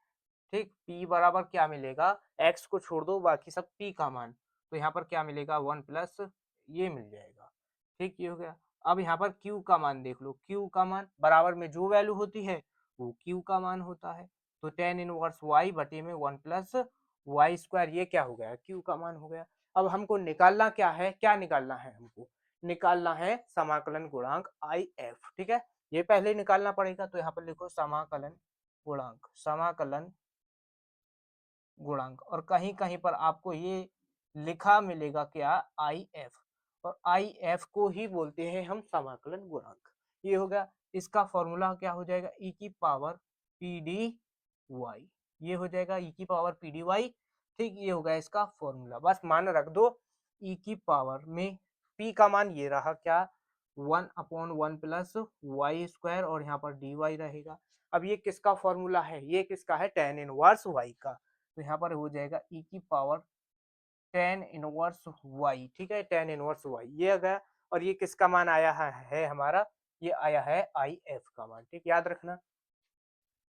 ठीक, p बराबर क्या मिलेगा, x को छोड़ दो बाकी सब p का मान, तो यहाँ पर क्या मिलेगा 1+ ये मिल जाएगा। ठीक, ये हो गया। अब यहाँ पर q का मान देख लो, q का मान बराबर में जो वैल्यू होती है वो q का मान होता है, तो टेन इनवर्स y बटे में 1+y², ये क्या हो गया, q का मान हो गया। अब हमको निकालना क्या है, क्या निकालना है, हमको निकालना है समाकलन गुणांक IF। ठीक है, ये पहले निकालना पड़ेगा, तो यहाँ पर लिखो समाकलन गुणांक, और कहीं कहीं पर आपको ये लिखा मिलेगा क्या, IF, और IF को ही बोलते हैं हम समाकलन गुणांक। ये हो गया, इसका फॉर्मूला क्या हो जाएगा, e की पावर PD y, ये हो जाएगा e की पावर PD y। ठीक, ये हो गया इसका फॉर्मूला, बस मान रख दो, e की पावर में p का मान ये रहा क्या, 1/1+y², और यहाँ पर dy रहेगा। अब ये किसका फॉर्मूला है, ये किसका है, टेन इनवर्स y का, तो यहाँ पर हो जाएगा e की पावर टेन इनवर्स y। ठीक है, टेन इनवर्स y ये आ गया, और ये किसका मान आया है हमारा, ये आया है IF का मान। ठीक, याद रखना।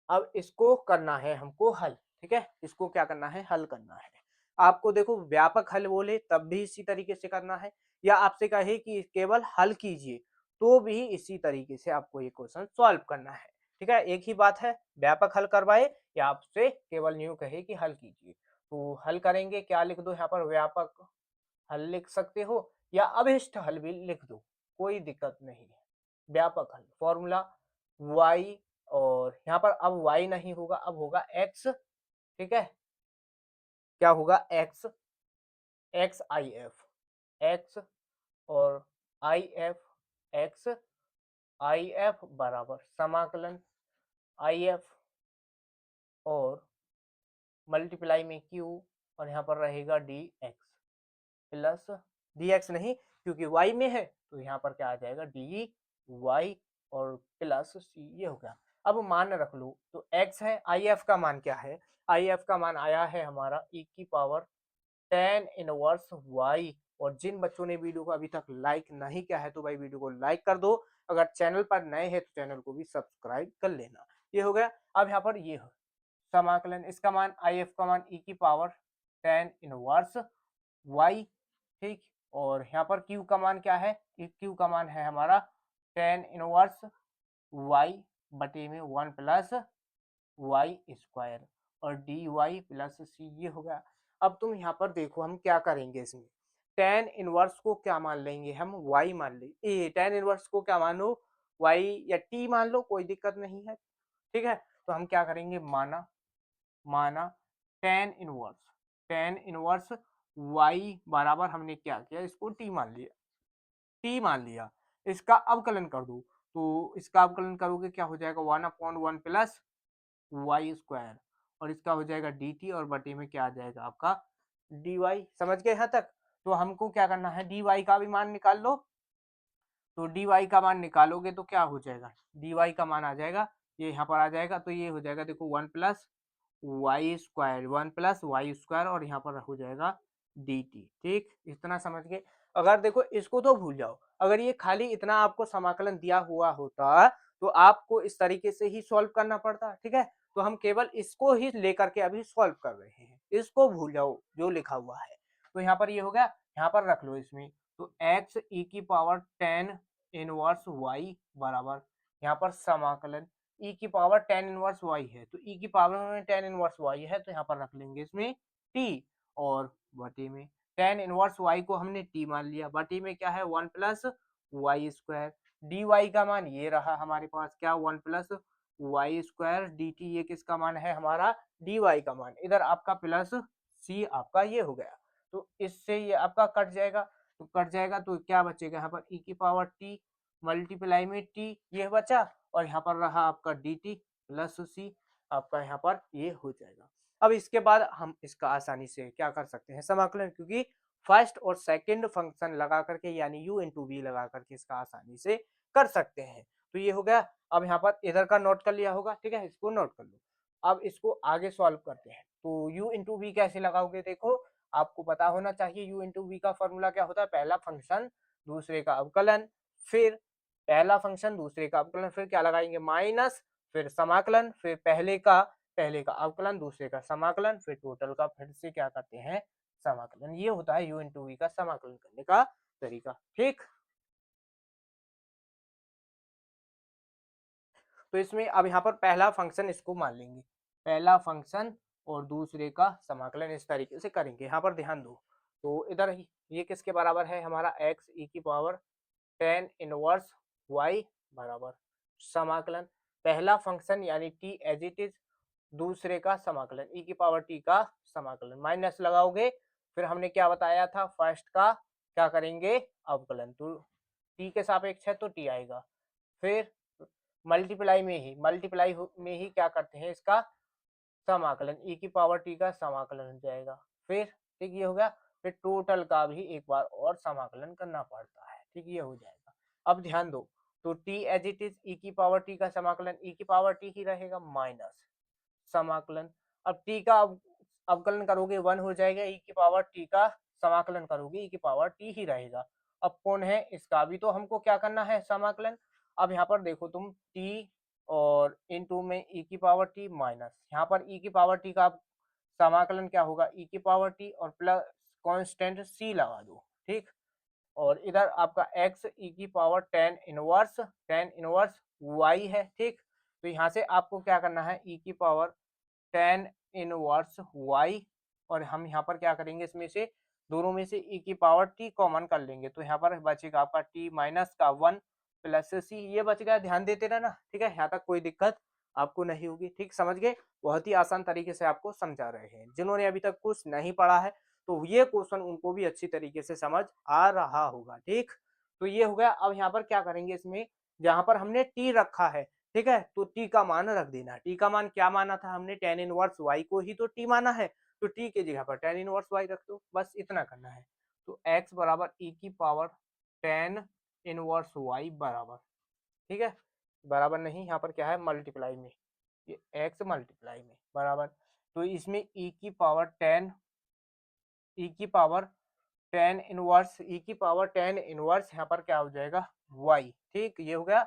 अब इसको करना है हमको हल। ठीक है, इसको क्या करना है, हल करना है। आपको देखो व्यापक हल बोले तब भी इसी तरीके से करना है, या आपसे कहे कि केवल हल कीजिए तो भी इसी तरीके से आपको ये क्वेश्चन सॉल्व करना है। ठीक है, एक ही बात है, व्यापक हल करवाए या आपसे केवल यूं कहे कि हल कीजिए, तो हल करेंगे, क्या लिख दो यहाँ पर, व्यापक हल लिख सकते हो या अभिष्ट हल भी लिख दो, कोई दिक्कत नहीं है। व्यापक हल फॉर्मूला y, और यहाँ पर अब y नहीं होगा, अब होगा x। ठीक है, क्या होगा, x x और if बराबर समाकलन if और मल्टीप्लाई में q, और यहाँ पर रहेगा dx प्लस dx नहीं, क्योंकि y में है तो यहाँ पर क्या आ जाएगा dy और प्लस c, ये हो गया। अब मान रख लो, तो x है, if का मान क्या है, if का मान आया है हमारा e की पावर टेन इनवर्स y, और जिन बच्चों ने वीडियो को अभी तक लाइक नहीं किया है तो भाई वीडियो को लाइक कर दो, अगर चैनल पर नए हैं तो चैनल को भी सब्सक्राइब कर लेना। ये हो गया। अब यहाँ पर ये हो समाकलन, इसका मान if का मान e की पावर टेन इनवर्स y। ठीक, और यहाँ पर q का मान क्या है, q का मान है हमारा टेन इनवर्स y बटे में 1+y², और dy प्लस c, ये हो गया। अब तुम यहाँ पर देखो हम क्या करेंगे, इसमें टेन इनवर्स को क्या मान लेंगे हम, y मान लेंगे, टेन इनवर्स को क्या मानो, y या t मान लो, कोई दिक्कत नहीं है। ठीक है, तो हम क्या करेंगे, माना टेन इनवर्स y बराबर, हमने क्या किया, इसको t मान लिया, इसका अवकलन कर दो, तो इसका अवकलन करोगे क्या हो जाएगा, 1/1+y², और इसका हो जाएगा dt, और बटे में क्या आ जाएगा आपका dy। समझ गए यहाँ तक। तो हमको क्या करना है, dy का भी मान निकाल लो, तो dy का मान निकालोगे तो क्या हो जाएगा, dy का मान आ जाएगा ये यहाँ पर आ जाएगा, तो ये हो जाएगा देखो 1 plus y square, 1 plus y square और यहाँ पर हो जाएगा डी टी। ठीक, इतना समझ गए। अगर देखो इसको तो भूल जाओ, अगर ये खाली इतना आपको समाकलन दिया हुआ होता तो आपको इस तरीके से ही सॉल्व करना पड़ता। ठीक है, तो हम केवल इसको ही लेकर के अभी सॉल्व कर रहे हैं, इसको भूल जाओ जो लिखा हुआ है। तो यहाँ पर ये हो गया, यहाँ पर रख लो इसमें, तो x e की पावर 10 इनवर्स y बराबर यहाँ पर समाकलन e की पावर 10 इनवर्स y है, तो e की पावर में 10 इनवर्स y है, तो यहाँ पर रख लेंगे इसमें t, और बटे में 10 इनवर्स y को हमने t मान लिया, बटे में क्या है 1 plus y square, d y का मान ये रहा हमारे पास, क्या 1 plus y square d t, ये किसका मान है हमारा डी वाई का मान, इधर आपका प्लस सी आपका ये हो गया, तो इससे ये आपका कट जाएगा, तो कट जाएगा तो क्या बचेगा यहाँ पर e की पावर t मल्टीप्लाई में t ये बचा, और यहाँ पर रहा आपका डी टी प्लस सी, आपका यहाँ पर ये हो जाएगा। अब इसके बाद हम इसका आसानी से क्या कर सकते हैं समाकलन, क्योंकि फर्स्ट और सेकंड फंक्शन लगा करके यानी u इंटू वी लगा करके इसका आसानी से कर सकते हैं। तो ये हो गया। अब यहाँ पर इधर का नोट कर लिया होगा, ठीक है, इसको नोट कर लो। अब इसको आगे सॉल्व करते हैं, तो u इंटू वी कैसे लगाओगे, देखो आपको पता होना चाहिए u इंटू वी का फॉर्मूला क्या होता है, पहला फंक्शन दूसरे का अवकलन, फिर पहला फंक्शन दूसरे का अवकलन, फिर क्या लगाएंगे माइनस, फिर समाकलन, फिर पहले का अवकलन, दूसरे का समाकलन, फिर टोटल का फिर से क्या करते हैं समाकलन। ये होता है u इंटू वी का समाकलन करने का तरीका। ठीक, तो इसमें अब यहाँ पर पहला फंक्शन इसको मान लेंगे, पहला फंक्शन और दूसरे का समाकलन इस तरीके से करेंगे। यहाँ पर ध्यान दो, तो इधर ये किसके बराबर है हमारा x e की पावर 10 इनवर्स y बराबर समाकलन, पहला फंक्शन यानी t एज इट इज, दूसरे का समाकलन e की पावर t का समाकलन, माइनस लगाओगे, फिर हमने क्या बताया था फर्स्ट का क्या करेंगे अवकलन, तो t के सापेक्ष है तो t आएगा, फिर मल्टीप्लाई में ही क्या करते हैं इसका समाकलन, e की पावर t का समाकलन हो जाएगा, फिर ठीक ये हो गया, फिर टोटल का भी एक बार और समाकलन करना पड़ता है। ठीक, ये हो जाएगा। अब ध्यान दो, तो t as it is e की पावर t का समाकलन e की पावर t ही रहेगा माइनस समाकलन, अब t का अवकलन करोगे 1 हो जाएगा, e की पावर t का समाकलन करोगे e की पावर t ही रहेगा। अब कौन है इसका भी तो हमको क्या करना है समाकलन। अब यहाँ पर देखो तुम t और इनटू में e की पावर t माइनस, यहाँ पर e की पावर t का समाकलन क्या होगा e की पावर t और प्लस कांस्टेंट c लगा दो। ठीक, और इधर आपका x e की पावर 10 इनवर्स y है। ठीक, तो यहाँ से आपको क्या करना है e की पावर 10 इनवर्स y, और हम यहाँ पर क्या करेंगे इसमें से दोनों में से e की पावर t कॉमन कर लेंगे, तो यहाँ पर बचेगा आपका t माइनस का 1 प्लस c, ये बच गया, ध्यान देते रहना। ठीक है, यहाँ तक कोई दिक्कत आपको नहीं होगी। ठीक, समझ गए, बहुत ही आसान तरीके से आपको समझा रहे हैं। जिन्होंने अभी तक कुछ नहीं पढ़ा है तो ये क्वेश्चन उनको भी अच्छी तरीके से समझ आ रहा होगा। ठीक, तो ये हो गया। अब यहाँ पर क्या करेंगे, इसमें जहां पर हमने t रखा है, ठीक है, तो t का मान रख देना। t का मान क्या माना था हमने, 10 इनवर्स y को ही तो t माना है, तो t की जगह पर 10 इनवर्स y रख दो, बस इतना करना है। तो x बराबर e की पावर 10 इनवर्स y बराबर, ठीक है, बराबर नहीं, यहाँ पर क्या है मल्टीप्लाई में, ये x मल्टीप्लाई में बराबर, तो इसमें e की पावर 10 इनवर्स यहाँ पर क्या हो जाएगा y। ठीक, ये हो गया,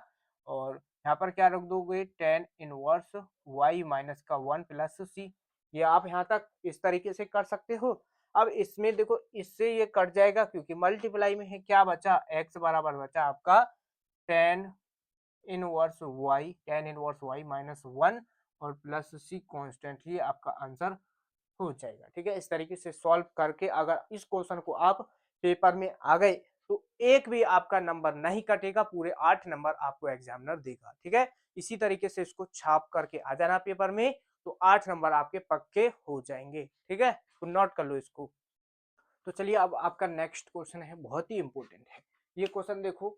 और यहाँ पर क्या रख दोगे 10 इनवर्स y माइनस का 1 प्लस सी, ये आप यहाँ तक इस तरीके से कर सकते हो। अब इसमें देखो इससे ये कट जाएगा क्योंकि मल्टीप्लाई में है, क्या बचा x बराबर बचा आपका 10 इनवर्स y माइनस 1 और प्लस सी कांस्टेंट, ये आपका आंसर हो जाएगा। ठीक है, इस तरीके से सॉल्व करके अगर इस क्वेश्चन को आप पेपर में आ गए तो एक भी आपका नंबर नहीं कटेगा, पूरे 8 नंबर आपको एग्जामिनर देगा। ठीक है, इसी तरीके से इसको छाप करके आ जाना पेपर में, तो 8 नंबर आपके पक्के हो जाएंगे। ठीक है, तो नोट कर लो इसको। तो चलिए अब आपका नेक्स्ट क्वेश्चन है, बहुत ही इंपॉर्टेंट है ये क्वेश्चन, देखो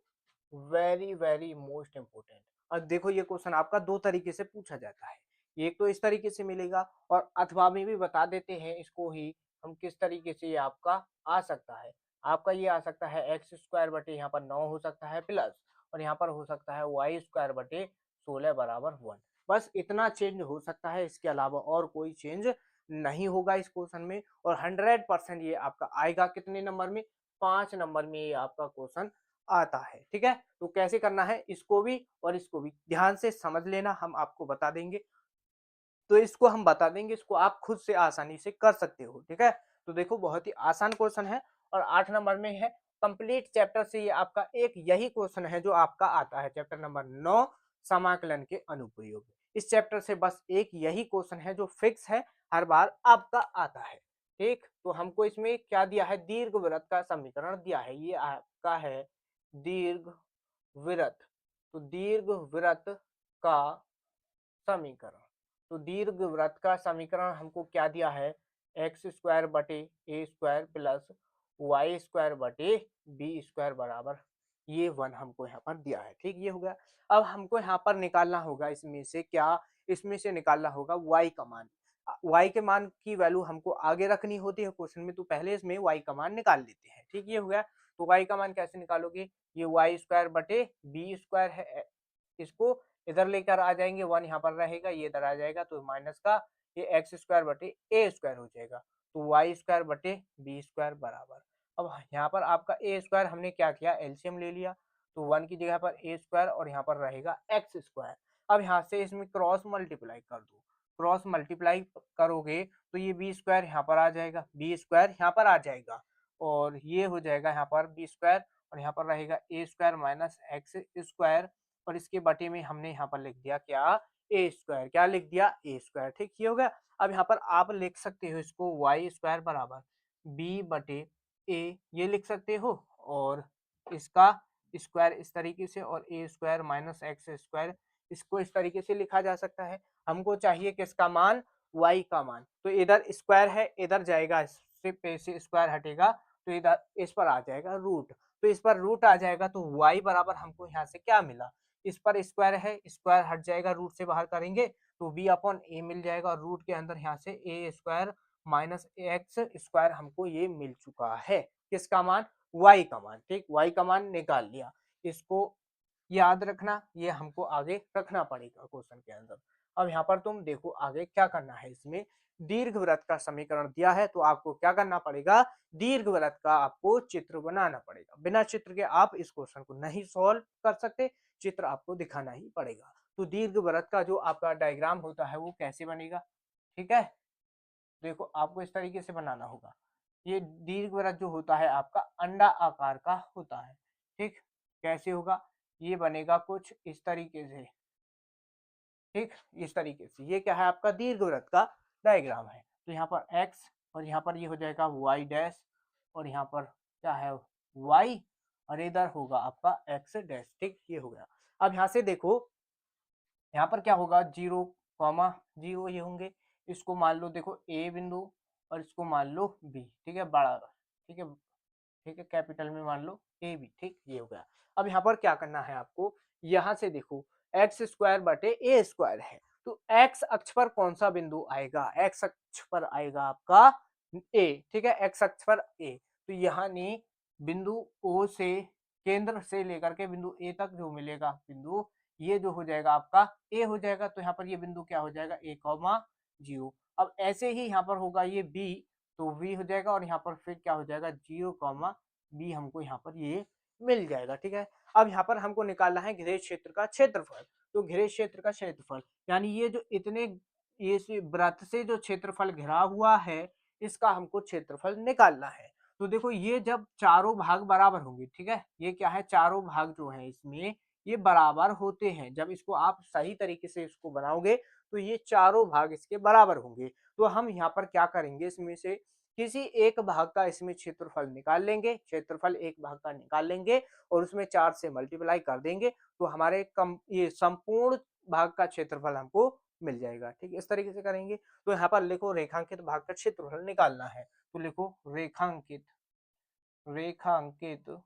वेरी वेरी मोस्ट इंपोर्टेंट। और देखो ये क्वेश्चन आपका दो तरीके से पूछा जाता है, एक तो इस तरीके से मिलेगा और अथवा में भी बता देते हैं इसको ही हम किस तरीके से ये आपका आ सकता है। आपका ये आ सकता है एक्स स्क्वायर बटे यहाँ पर 9 हो सकता है प्लस, और यहाँ पर हो सकता है वाई स्क्वायर बटे 16 बराबर 1। बस इतना चेंज हो सकता है, इसके अलावा और कोई चेंज नहीं होगा इस क्वेश्चन में। और 100% ये आपका आएगा कितने नंबर में, 5 नंबर में ये आपका क्वेश्चन आता है। ठीक है, तो कैसे करना है इसको भी और इसको भी ध्यान से समझ लेना, हम आपको बता देंगे। तो इसको हम बता देंगे, इसको आप खुद से आसानी से कर सकते हो। ठीक है, तो देखो बहुत ही आसान क्वेश्चन है और 8 नंबर में है। कंप्लीट चैप्टर से ये आपका एक यही क्वेश्चन है जो आपका आता है, चैप्टर नंबर 9 समाकलन के अनुप्रयोग। इस चैप्टर से बस एक यही क्वेश्चन है जो फिक्स है, हर बार आपका आता है। ठीक, तो हमको इसमें क्या दिया है, दीर्घवृत्त का समीकरण दिया है, ये आपका है दीर्घवृत्त। तो दीर्घवृत्त का समीकरण, तो दीर्घवृत्त का समीकरण हमको क्या दिया है, एक्स स्क्वायर बटे ए स्क्वायर प्लस वाई स्क्वायर बटे बी स्क्वायर बराबर ये 1 हमको यहाँ पर दिया है। ठीक, ये हो गया। अब हमको यहाँ पर निकालना होगा इसमें से क्या, इसमें से निकालना होगा y का मान। y के मान की वैल्यू हमको आगे रखनी होती है क्वेश्चन में, तो पहले इसमें y का मान निकाल लेते हैं। ठीक, ये हो गया। तो y का मान कैसे निकालोगे, ये वाई स्क्वायर बटे बी स्क्वायर है, इसको इधर लेकर आ जाएंगे, 1 यहाँ पर रहेगा, ये इधर आ जाएगा, तो माइनस का ये एक्स स्क्वायर बटे ए स्क्वायर हो जाएगा। तो वाई स्क्वायर बटे बी स्क्वायर बराबर, अब यहाँ पर आपका ए स्क्वायर हमने क्या किया, एलसीएम ले लिया, तो 1 की जगह पर ए स्क्वायर और यहाँ पर रहेगा एक्स स्क्वायर। अब यहाँ से इसमें क्रॉस मल्टीप्लाई कर दो, क्रॉस मल्टीप्लाई करोगे तो ये बी स्क्वायर यहाँ पर आ जाएगा, बी स्क्वायर यहाँ पर आ जाएगा, और ये हो जाएगा यहाँ पर बी स्क्वायर, और यहाँ पर रहेगा ए स्क्वायर माइनस एक्स स्क्वायर, और इसके बटे में हमने यहाँ पर लिख दिया क्या, ए स्क्वायर, क्या लिख दिया, ए स्क्वायर। ठीक, ये हो गया। अब यहाँ पर आप लिख सकते हो इसको वाई स्क्वायर बराबर बी बटे ए, ये लिख सकते हो, और इसका स्क्वायर इस तरीके से, और ए स्क्वायर माइनस एक्स स्क्वायर, इसको इस तरीके से लिखा जा सकता है। हमको चाहिए किसका मान, वाई का मान, तो इधर स्क्वायर है, इधर जाएगा, इससे पे से स्क्वायर हटेगा, तो इधर इस पर आ जाएगा रूट, तो इस पर रूट आ जाएगा, तो y बराबर हमको यहाँ से क्या मिला, इस पर स्क्वायर है, स्क्वायर हट जाएगा, रूट से बाहर करेंगे तो b अपॉन ए मिल जाएगा, और रूट के अंदर यहाँ से ए स्क्वायर माइनस एक्स स्क्वायर हमको ये मिल चुका है, किसका मान, y का मान। ठीक, y का मान निकाल लिया, इसको याद रखना, ये हमको आगे रखना पड़ेगा क्वेश्चन के अंदर। अब यहाँ पर तुम देखो आगे क्या करना है, इसमें दीर्घवृत्त का समीकरण दिया है, तो आपको क्या करना पड़ेगा, दीर्घवृत्त का आपको चित्र बनाना पड़ेगा। बिना चित्र के आप इस क्वेश्चन को नहीं सॉल्व कर सकते, चित्र आपको दिखाना ही पड़ेगा। तो दीर्घवृत्त का जो आपका डायग्राम होता है वो कैसे बनेगा, ठीक है, देखो आपको इस तरीके से बनाना होगा। ये दीर्घवृत्त जो होता है आपका अंडा आकार का होता है। ठीक, कैसे होगा, ये बनेगा कुछ इस तरीके से। ठीक, इस तरीके से ये क्या है, आपका दीर्घवृत्त का डायग्राम है। तो यहाँ पर x और यहाँ पर ये हो जाएगा y डैश, और यहाँ पर क्या है y, और इधर होगा आपका x डैश। ठीक, ये हो गया। अब यहाँ से देखो, यहाँ पर क्या होगा, 0,0 ये होंगे, इसको मान लो देखो a बिंदु, और इसको मान लो b। ठीक है, बड़ा, ठीक है, ठीक है, कैपिटल में मान लो ए बी। ठीक, ये हो गया। अब यहाँ पर क्या करना है आपको, यहाँ से देखो एक्स स्क्वायर बटे ए स्क्वायर है, तो एक्स अक्ष पर कौन सा बिंदु आएगा, एक्स अक्ष पर आएगा आपका ए। ठीक है, एक्स अक्ष पर ए, तो यहाँ नी बिंदु ओ से, केंद्र से लेकर के बिंदु ए तक जो मिलेगा बिंदु, ये जो हो जाएगा आपका ए हो जाएगा, तो यहाँ पर ये बिंदु क्या हो जाएगा, ए कॉमा 0। अब ऐसे ही यहाँ पर होगा ये बी, तो v हो जाएगा, और यहाँ पर फिर क्या हो जाएगा 0,b हमको यहाँ पर ये मिल जाएगा। ठीक है, अब यहाँ पर हमको निकालना है घिरे क्षेत्र का क्षेत्रफल। तो घिरे क्षेत्र का क्षेत्रफल यानी ये जो इतने ये वृत्त से जो क्षेत्रफल घिरा हुआ है, इसका हमको क्षेत्रफल निकालना है। तो देखो ये जब चारों भाग बराबर होंगे, ठीक है, ये क्या है, चारों भाग जो है इसमें ये बराबर होते हैं, जब इसको आप सही तरीके से इसको बनाओगे तो ये चारों भाग इसके बराबर होंगे। तो हम यहाँ पर क्या करेंगे, इसमें से किसी एक भाग का इसमें क्षेत्रफल निकाल लेंगे, क्षेत्रफल एक भाग का निकाल लेंगे, और उसमें 4 से मल्टीप्लाई कर देंगे, तो हमारे कम ये संपूर्ण भाग का क्षेत्रफल हमको मिल जाएगा। ठीक, इस तरीके से करेंगे। तो यहाँ पर लिखो रेखांकित भाग का क्षेत्रफल निकालना है, तो लिखो रेखांकित, रेखांकित,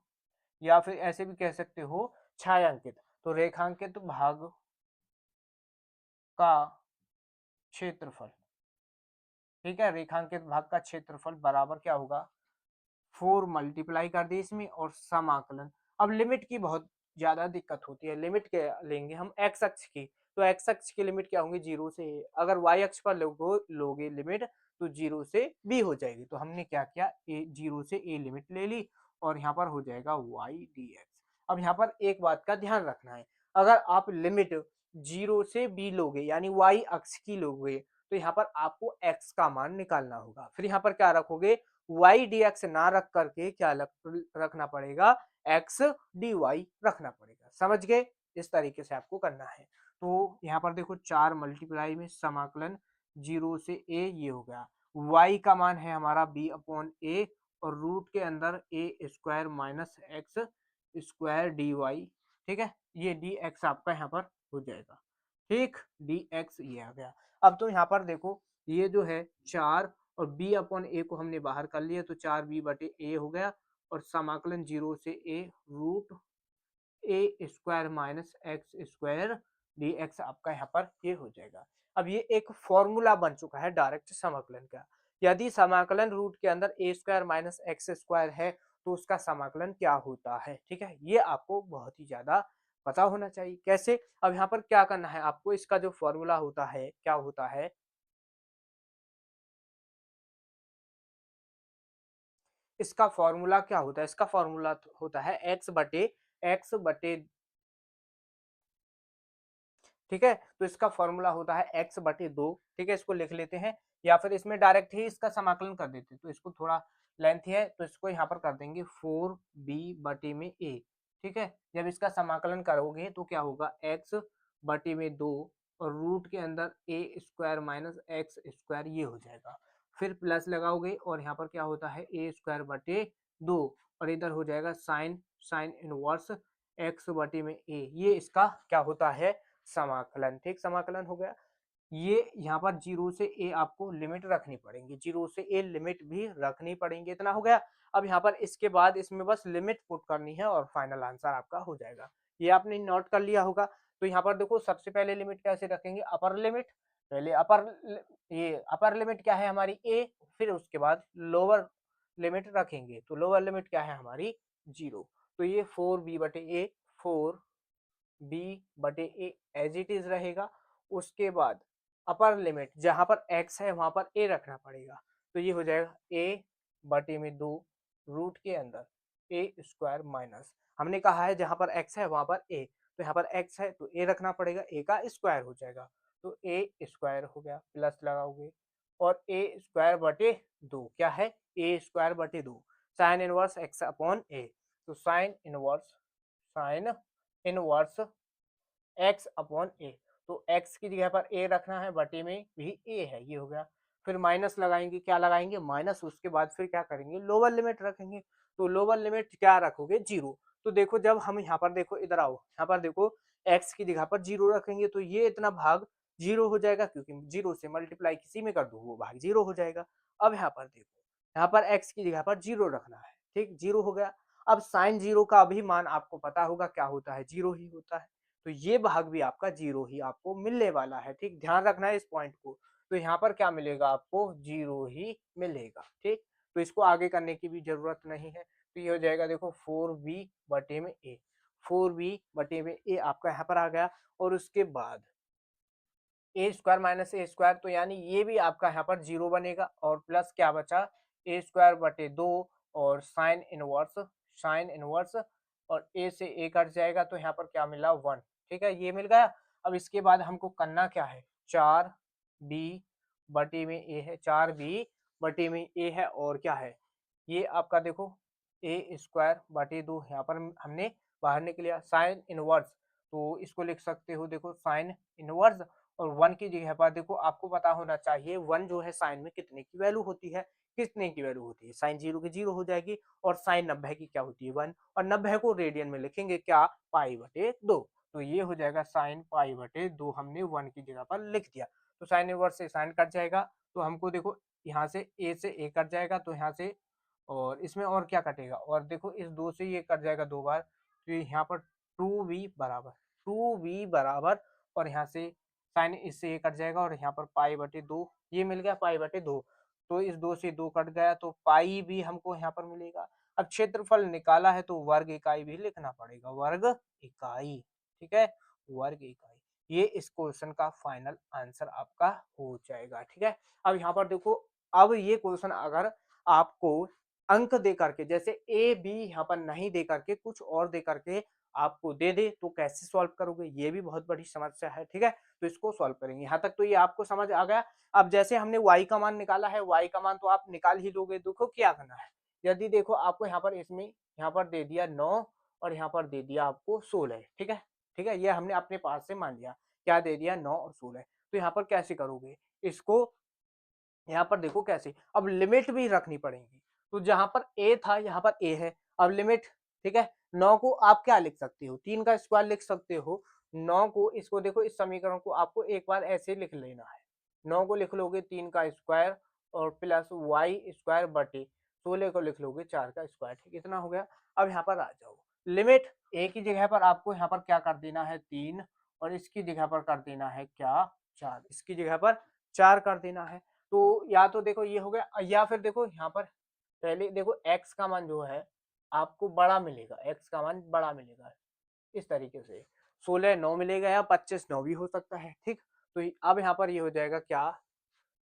या फिर ऐसे भी कह सकते हो छायांकित। तो रेखांकित भाग का क्षेत्रफल, ठीक है, रेखांकित भाग का क्षेत्रफल बराबर क्या होगा, 4 मल्टीप्लाई कर दी इसमें, और समाकलन। अब लिमिट की बहुत ज्यादा दिक्कत होती है, लिमिट के लेंगे हम एक्स अक्ष की, तो एक्स अक्ष की लिमिट क्या होंगी 0 से a। अगर वाई अक्ष पर लोगे लिमिट तो 0 से b हो जाएगी। तो हमने क्या किया, a 0 से a लिमिट ले ली और यहाँ पर हो जाएगा y dx। अब यहाँ पर एक बात का ध्यान रखना है, अगर आप लिमिट 0 से b लोगे यानी y अक्ष की लोगे तो यहाँ पर आपको x का मान निकालना होगा। फिर यहाँ पर क्या रखोगे, y dx ना रख करके क्या रखना पड़ेगा, x dy रखना पड़ेगा। समझ गए, इस तरीके से आपको करना है। तो यहाँ पर देखो 4 मल्टीप्लाई में समाकलन 0 से a ये हो गया, y का मान है हमारा b अपॉन a और रूट के अंदर a square minus x square d y. ठीक है, ये डी एक्स आपका यहाँ पर हो जाएगा। ठीक, डी एक्स ये आ गया। अब तो यहाँ पर देखो ये जो है 4 और b अपॉन a को हमने बाहर कर लिया तो 4b बटे a हो गया और समाकलन 0 से a root a square minus x square d x आपका यहाँ पर ये हो जाएगा। अब ये एक फॉर्मूला बन चुका है डायरेक्ट समाकलन का। यदि समाकलन रूट के अंदर ए स्क्वायर माइनस एक्स स्क्वायर है तो उसका समाकलन क्या होता है। ठीक है, ये आपको बहुत ही ज्यादा पता होना चाहिए। कैसे, अब यहाँ पर क्या करना है आपको, इसका जो फॉर्मूला होता है क्या होता है, इसका फॉर्मूला क्या होता है, इसका फॉर्मूला होता है एक्स बटे ठीक है, तो इसका फॉर्मूला होता है एक्स बटे 2। ठीक है, इसको लिख लेते हैं या फिर इसमें डायरेक्ट ही इसका समाकलन कर देते हैं। तो इसको थोड़ा लेंथ है तो इसको यहाँ पर कर देंगे 4b बटे में a। ठीक है, जब इसका समाकलन करोगे तो क्या होगा, एक्स बटे में 2 और रूट के अंदर a square minus x square ये हो जाएगा। फिर प्लस लगाओगे और यहाँ पर क्या होता है a स्क्वायर बटे 2 और इधर हो जाएगा साइन साइन इनवर्स एक्स बटे में a। ये इसका क्या होता है, समाकलन। ठीक, समाकलन हो गया। ये यहाँ पर 0 से a आपको लिमिट रखनी पड़ेगी, 0 से a लिमिट भी रखनी पड़ेगी। इतना हो गया। अब यहाँ पर इसके बाद इसमें बस लिमिट पुट करनी है और फाइनल आंसर आपका हो जाएगा। ये आपने नोट कर लिया होगा। तो यहाँ पर देखो सबसे पहले लिमिट कैसे रखेंगे, अपर लिमिट। पहले ये अपर लिमिट क्या है हमारी a, फिर उसके बाद लोअर लिमिट रखेंगे। तो लोअर लिमिट क्या है हमारी 0। तो ये 4b बटे a, 4b बटे ए एज इट इज रहेगा। उसके बाद अपर लिमिट जहां पर x है वहां पर a रखना पड़ेगा। तो ये हो जाएगा a बटे में 2 रूट के अंदर a स्क्वायर माइनस, हमने कहा है जहां पर x है वहां पर a, तो यहाँ पर x है तो a रखना पड़ेगा, a का स्क्वायर हो जाएगा। तो a स्क्वायर हो गया, प्लस लगाओगे और a स्क्वायर बटे 2 क्या है, a स्क्वायर बटे 2 sine inverse x upon a। तो साइन इनवर्स x अपॉन ए। तो x की जगह पर a रखना है, बटे में भी a है, ये हो गया। फिर माइनस लगाएंगे, क्या लगाएंगे माइनस, उसके बाद फिर क्या करेंगे लोअर लिमिट रखेंगे। तो लोअर लिमिट क्या रखोगे 0। तो देखो जब हम यहाँ पर देखो इधर आओ, यहाँ पर देखो x की जगह पर 0 रखेंगे तो ये इतना भाग 0 हो जाएगा, क्योंकि 0 से मल्टीप्लाई किसी में कर दो वो भाग 0 हो जाएगा। अब यहाँ पर देखो, यहाँ पर x की जगह पर 0 रखना है। ठीक, 0 हो गया। अब साइन 0 का भी मान आपको पता होगा क्या होता है, 0 ही होता है। तो ये भाग भी आपका 0 ही आपको मिलने वाला है। ठीक, ध्यान रखना है इस पॉइंट को। तो यहाँ पर क्या मिलेगा आपको, 0 ही मिलेगा। ठीक, तो इसको आगे करने की भी जरूरत नहीं है। तो ये हो जाएगा देखो 4b बटे में a, 4b बटे में a आपका यहाँ पर आ गया। और उसके बाद ए स्क्वायर माइनस ए स्क्वायर, तो यानी ये भी आपका यहाँ पर 0 बनेगा और प्लस क्या बचा, ए स्क्वायर बटे 2 और साइन इनवर्स और ए से ए कट जाएगा तो यहाँ पर क्या मिला 1। ठीक है, ये मिल गया। अब इसके बाद हमको करना क्या है, 4b बटे में ए है, 4b बटे में ए है और क्या है, ये आपका देखो ए स्क्वायर बटे 2 यहाँ पर हमने बाहर निकलिया साइन इनवर्स। तो इसको लिख सकते हो देखो साइन इनवर्स और 1 की जगह पर देखो आपको पता होना चाहिए 1 जो है साइन में कितने की वैल्यू होती है, कितने की वैल्यू होती है, साइन 0 की 0 हो जाएगी और साइन 90 की क्या होती है 1, और 90 को रेडियन में लिखेंगे क्या, पाई बटे 2। तो ये हो जाएगा साइन पाई बटे 2, हमने 1 की जगह पर लिख दिया। तो साइन इनवर्स से साइन कट जाएगा तो हमको देखो यहाँ से ए कट जाएगा तो यहाँ से, और इसमें और क्या कटेगा, और देखो इस 2 से ये कट जाएगा 2 बार, तो यहाँ पर 2v बराबर और यहाँ से साइन इससे ये कट जाएगा और यहाँ पर पाई बटे 2 ये मिल गया, पाई बटे 2। तो इस 2 से 2 कट गया तो पाई भी हमको यहाँ पर मिलेगा। अब क्षेत्रफल निकाला है तो वर्ग इकाई भी लिखना पड़ेगा, वर्ग इकाई। ठीक है, वर्ग इकाई। ये इस क्वेश्चन का फाइनल आंसर आपका हो जाएगा। ठीक है, अब यहाँ पर देखो, अब ये क्वेश्चन अगर आपको अंक दे करके, जैसे ए बी यहाँ पर नहीं दे करके कुछ और दे करके आपको दे दे, तो कैसे सॉल्व करोगे, ये भी बहुत बड़ी समस्या है। ठीक है, तो इसको सॉल्व करेंगे। यहाँ तक तो ये आपको समझ आ गया। अब जैसे हमने y का मान निकाला है, y का मान तो आप निकाल ही लोगे। देखो क्या करना है, यदि देखो आपको यहाँ पर इसमें यहाँ पर दे दिया 9 और यहाँ पर दे दिया आपको 16। ठीक है, ठीक है, ये हमने अपने पास से मान लिया, क्या दे दिया 9 और 16। तो यहाँ पर कैसे करोगे इसको, यहाँ पर देखो कैसे, अब लिमिट भी रखनी पड़ेगी। तो जहां पर a था यहाँ पर a है, अब लिमिट, ठीक है, 9 को आप क्या लिख सकते हो, 3 का स्क्वायर लिख सकते हो। 9 को, इसको देखो, इस समीकरण को आपको एक बार ऐसे लिख लेना है। 9 को लिख लोगे 3 का स्क्वायर और प्लस वाई स्क्वायर बटे 16 को लिख लोगे 4 का स्क्वायर। ठीक, इतना हो गया। अब यहाँ पर आ जाओ, लिमिट a की जगह पर आपको यहाँ पर क्या कर देना है 3, और इसकी जगह पर कर देना है क्या 4, इसकी जगह पर 4 कर देना है। तो या तो देखो ये हो गया, या फिर देखो यहाँ पर पहले देखो x का मान जो है आपको बड़ा मिलेगा, x का मान बड़ा मिलेगा इस तरीके से। 16 9 मिलेगा या 25 9 भी हो सकता है। ठीक, तो अब यहाँ पर ये हो जाएगा क्या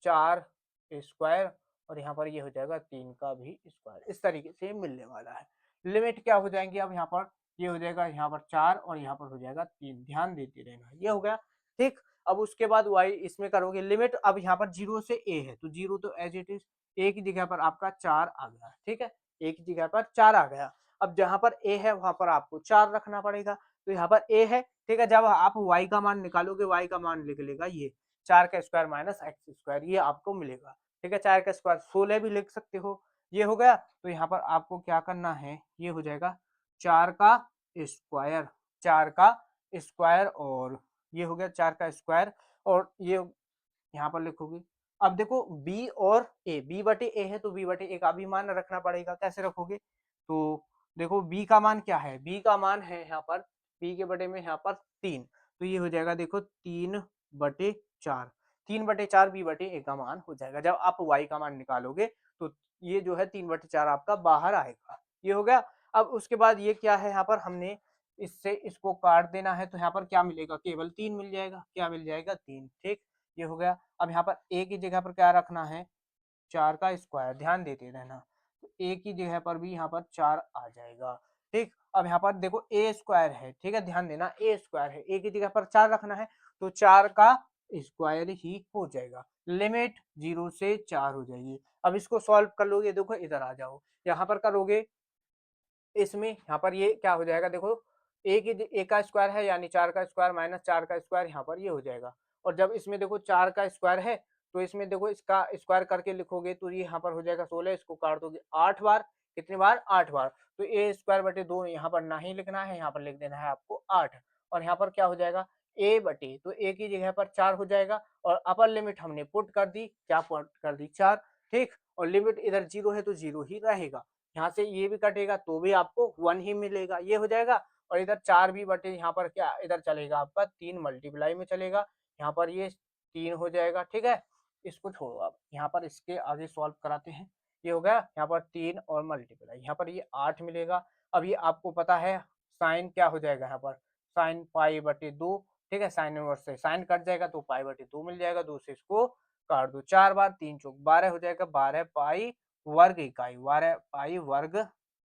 4 स्क्वायर, और यहाँ पर ये हो जाएगा 3 का भी स्क्वायर, इस तरीके से मिलने वाला है। लिमिट क्या हो जाएंगी, अब यहाँ पर ये हो जाएगा यहाँ पर 4 और यहाँ पर हो जाएगा 3, ध्यान देते रहना, ये हो गया। ठीक, अब उसके बाद y इसमें करोगे लिमिट, अब यहाँ पर 0 से a है तो 0 तो एज इट इज, a की जगह पर आपका 4 आ गया। ठीक है, a की जगह पर 4 आ गया। अब जहां पर a है वहां पर आपको 4 रखना पड़ेगा, तो यहाँ पर a है। ठीक है, जब आप y का मान निकालोगे, y का मान लिख लेगा ये 4 का स्क्वायर माइनस एक्स स्क्वायर, ये आपको मिलेगा। ठीक है, 4 का स्क्वायर 16 भी लिख सकते हो, ये हो गया। तो यहाँ पर आपको क्या करना है, ये हो जाएगा 4 का स्क्वायर, 4 का स्क्वायर, और ये हो गया 4 का स्क्वायर, और ये यहाँ पर लिखोगे। अब देखो b और a, b बटे a है तो b बटे a का भी मान रखना पड़ेगा। कैसे रखोगे, तो देखो b का मान क्या है, b का मान है यहाँ पर, b के बटे में यहाँ पर 3, तो ये हो जाएगा देखो 3 बटे 4, 3 बटे 4 b बटे a का मान हो जाएगा। जब आप y का मान निकालोगे तो ये जो है 3 बटे 4 आपका बाहर आएगा, ये हो गया। अब उसके बाद ये क्या है, यहाँ पर हमने इससे इसको काट देना है, तो यहाँ पर क्या मिलेगा, केवल 3 मिल जाएगा, क्या मिल जाएगा 3। ठीक, ये हो गया। अब यहाँ पर a की जगह पर क्या रखना है, 4 का स्क्वायर, ध्यान देते रहना, तो a की जगह पर भी यहाँ पर 4 आ जाएगा। ठीक, अब यहाँ पर देखो a स्क्वायर है, ठीक है, ध्यान देना a स्क्वायर है, a की जगह पर 4 रखना है, तो 4 का स्क्वायर ही हो जाएगा। लिमिट 0 से 4 हो जाएगी। अब इसको सॉल्व कर लोगे, देखो इधर आ जाओ, यहाँ पर करोगे, इसमें यहाँ पर ये क्या हो जाएगा, देखो a का स्क्वायर है यानी 4 का स्क्वायर माइनस 4 का स्क्वायर, यहाँ पर ये हो जाएगा। और जब इसमें देखो 4 का स्क्वायर है तो इसमें देखो इसका स्क्वायर करके लिखोगे तो ये यहाँ पर हो जाएगा 16, इसको काट दोगे 8 बार, कितनी बार 8 बार, तो a स्क्वायर बटे 2 यहाँ पर नहीं लिखना है, यहाँ पर लिख देना है आपको 8। और यहाँ पर क्या हो जाएगा a बटे, तो a की जगह पर 4 हो जाएगा, और अपर लिमिट हमने पुट कर दी, क्या पुट कर दी 4। ठीक, और लिमिट इधर 0 है तो 0 ही रहेगा, यहाँ से ये भी कटेगा तो भी आपको 1 ही मिलेगा, ये हो जाएगा। और इधर 4 भी बटे यहाँ पर क्या इधर चलेगा आपका 3 मल्टीप्लाई में चलेगा, यहाँ पर ये 3 हो जाएगा। ठीक है, इसको छोड़ो, अब यहाँ पर इसके आगे सॉल्व कराते हैं। ये हो गया, यहाँ पर 3 और मल्टीप्लाई, यहाँ पर ये 8 मिलेगा। अब ये आपको पता है साइन क्या हो जाएगा, यहाँ पर साइन पाई बटे 2। ठीक है, साइन इनवर्स से साइन कट जाएगा तो पाई बटे 2 मिल जाएगा, 2 से इसको काट दो 4 बार, 3 चौक 12 हो जाएगा, 12 पाई वर्ग इकाई, 12 पाई वर्ग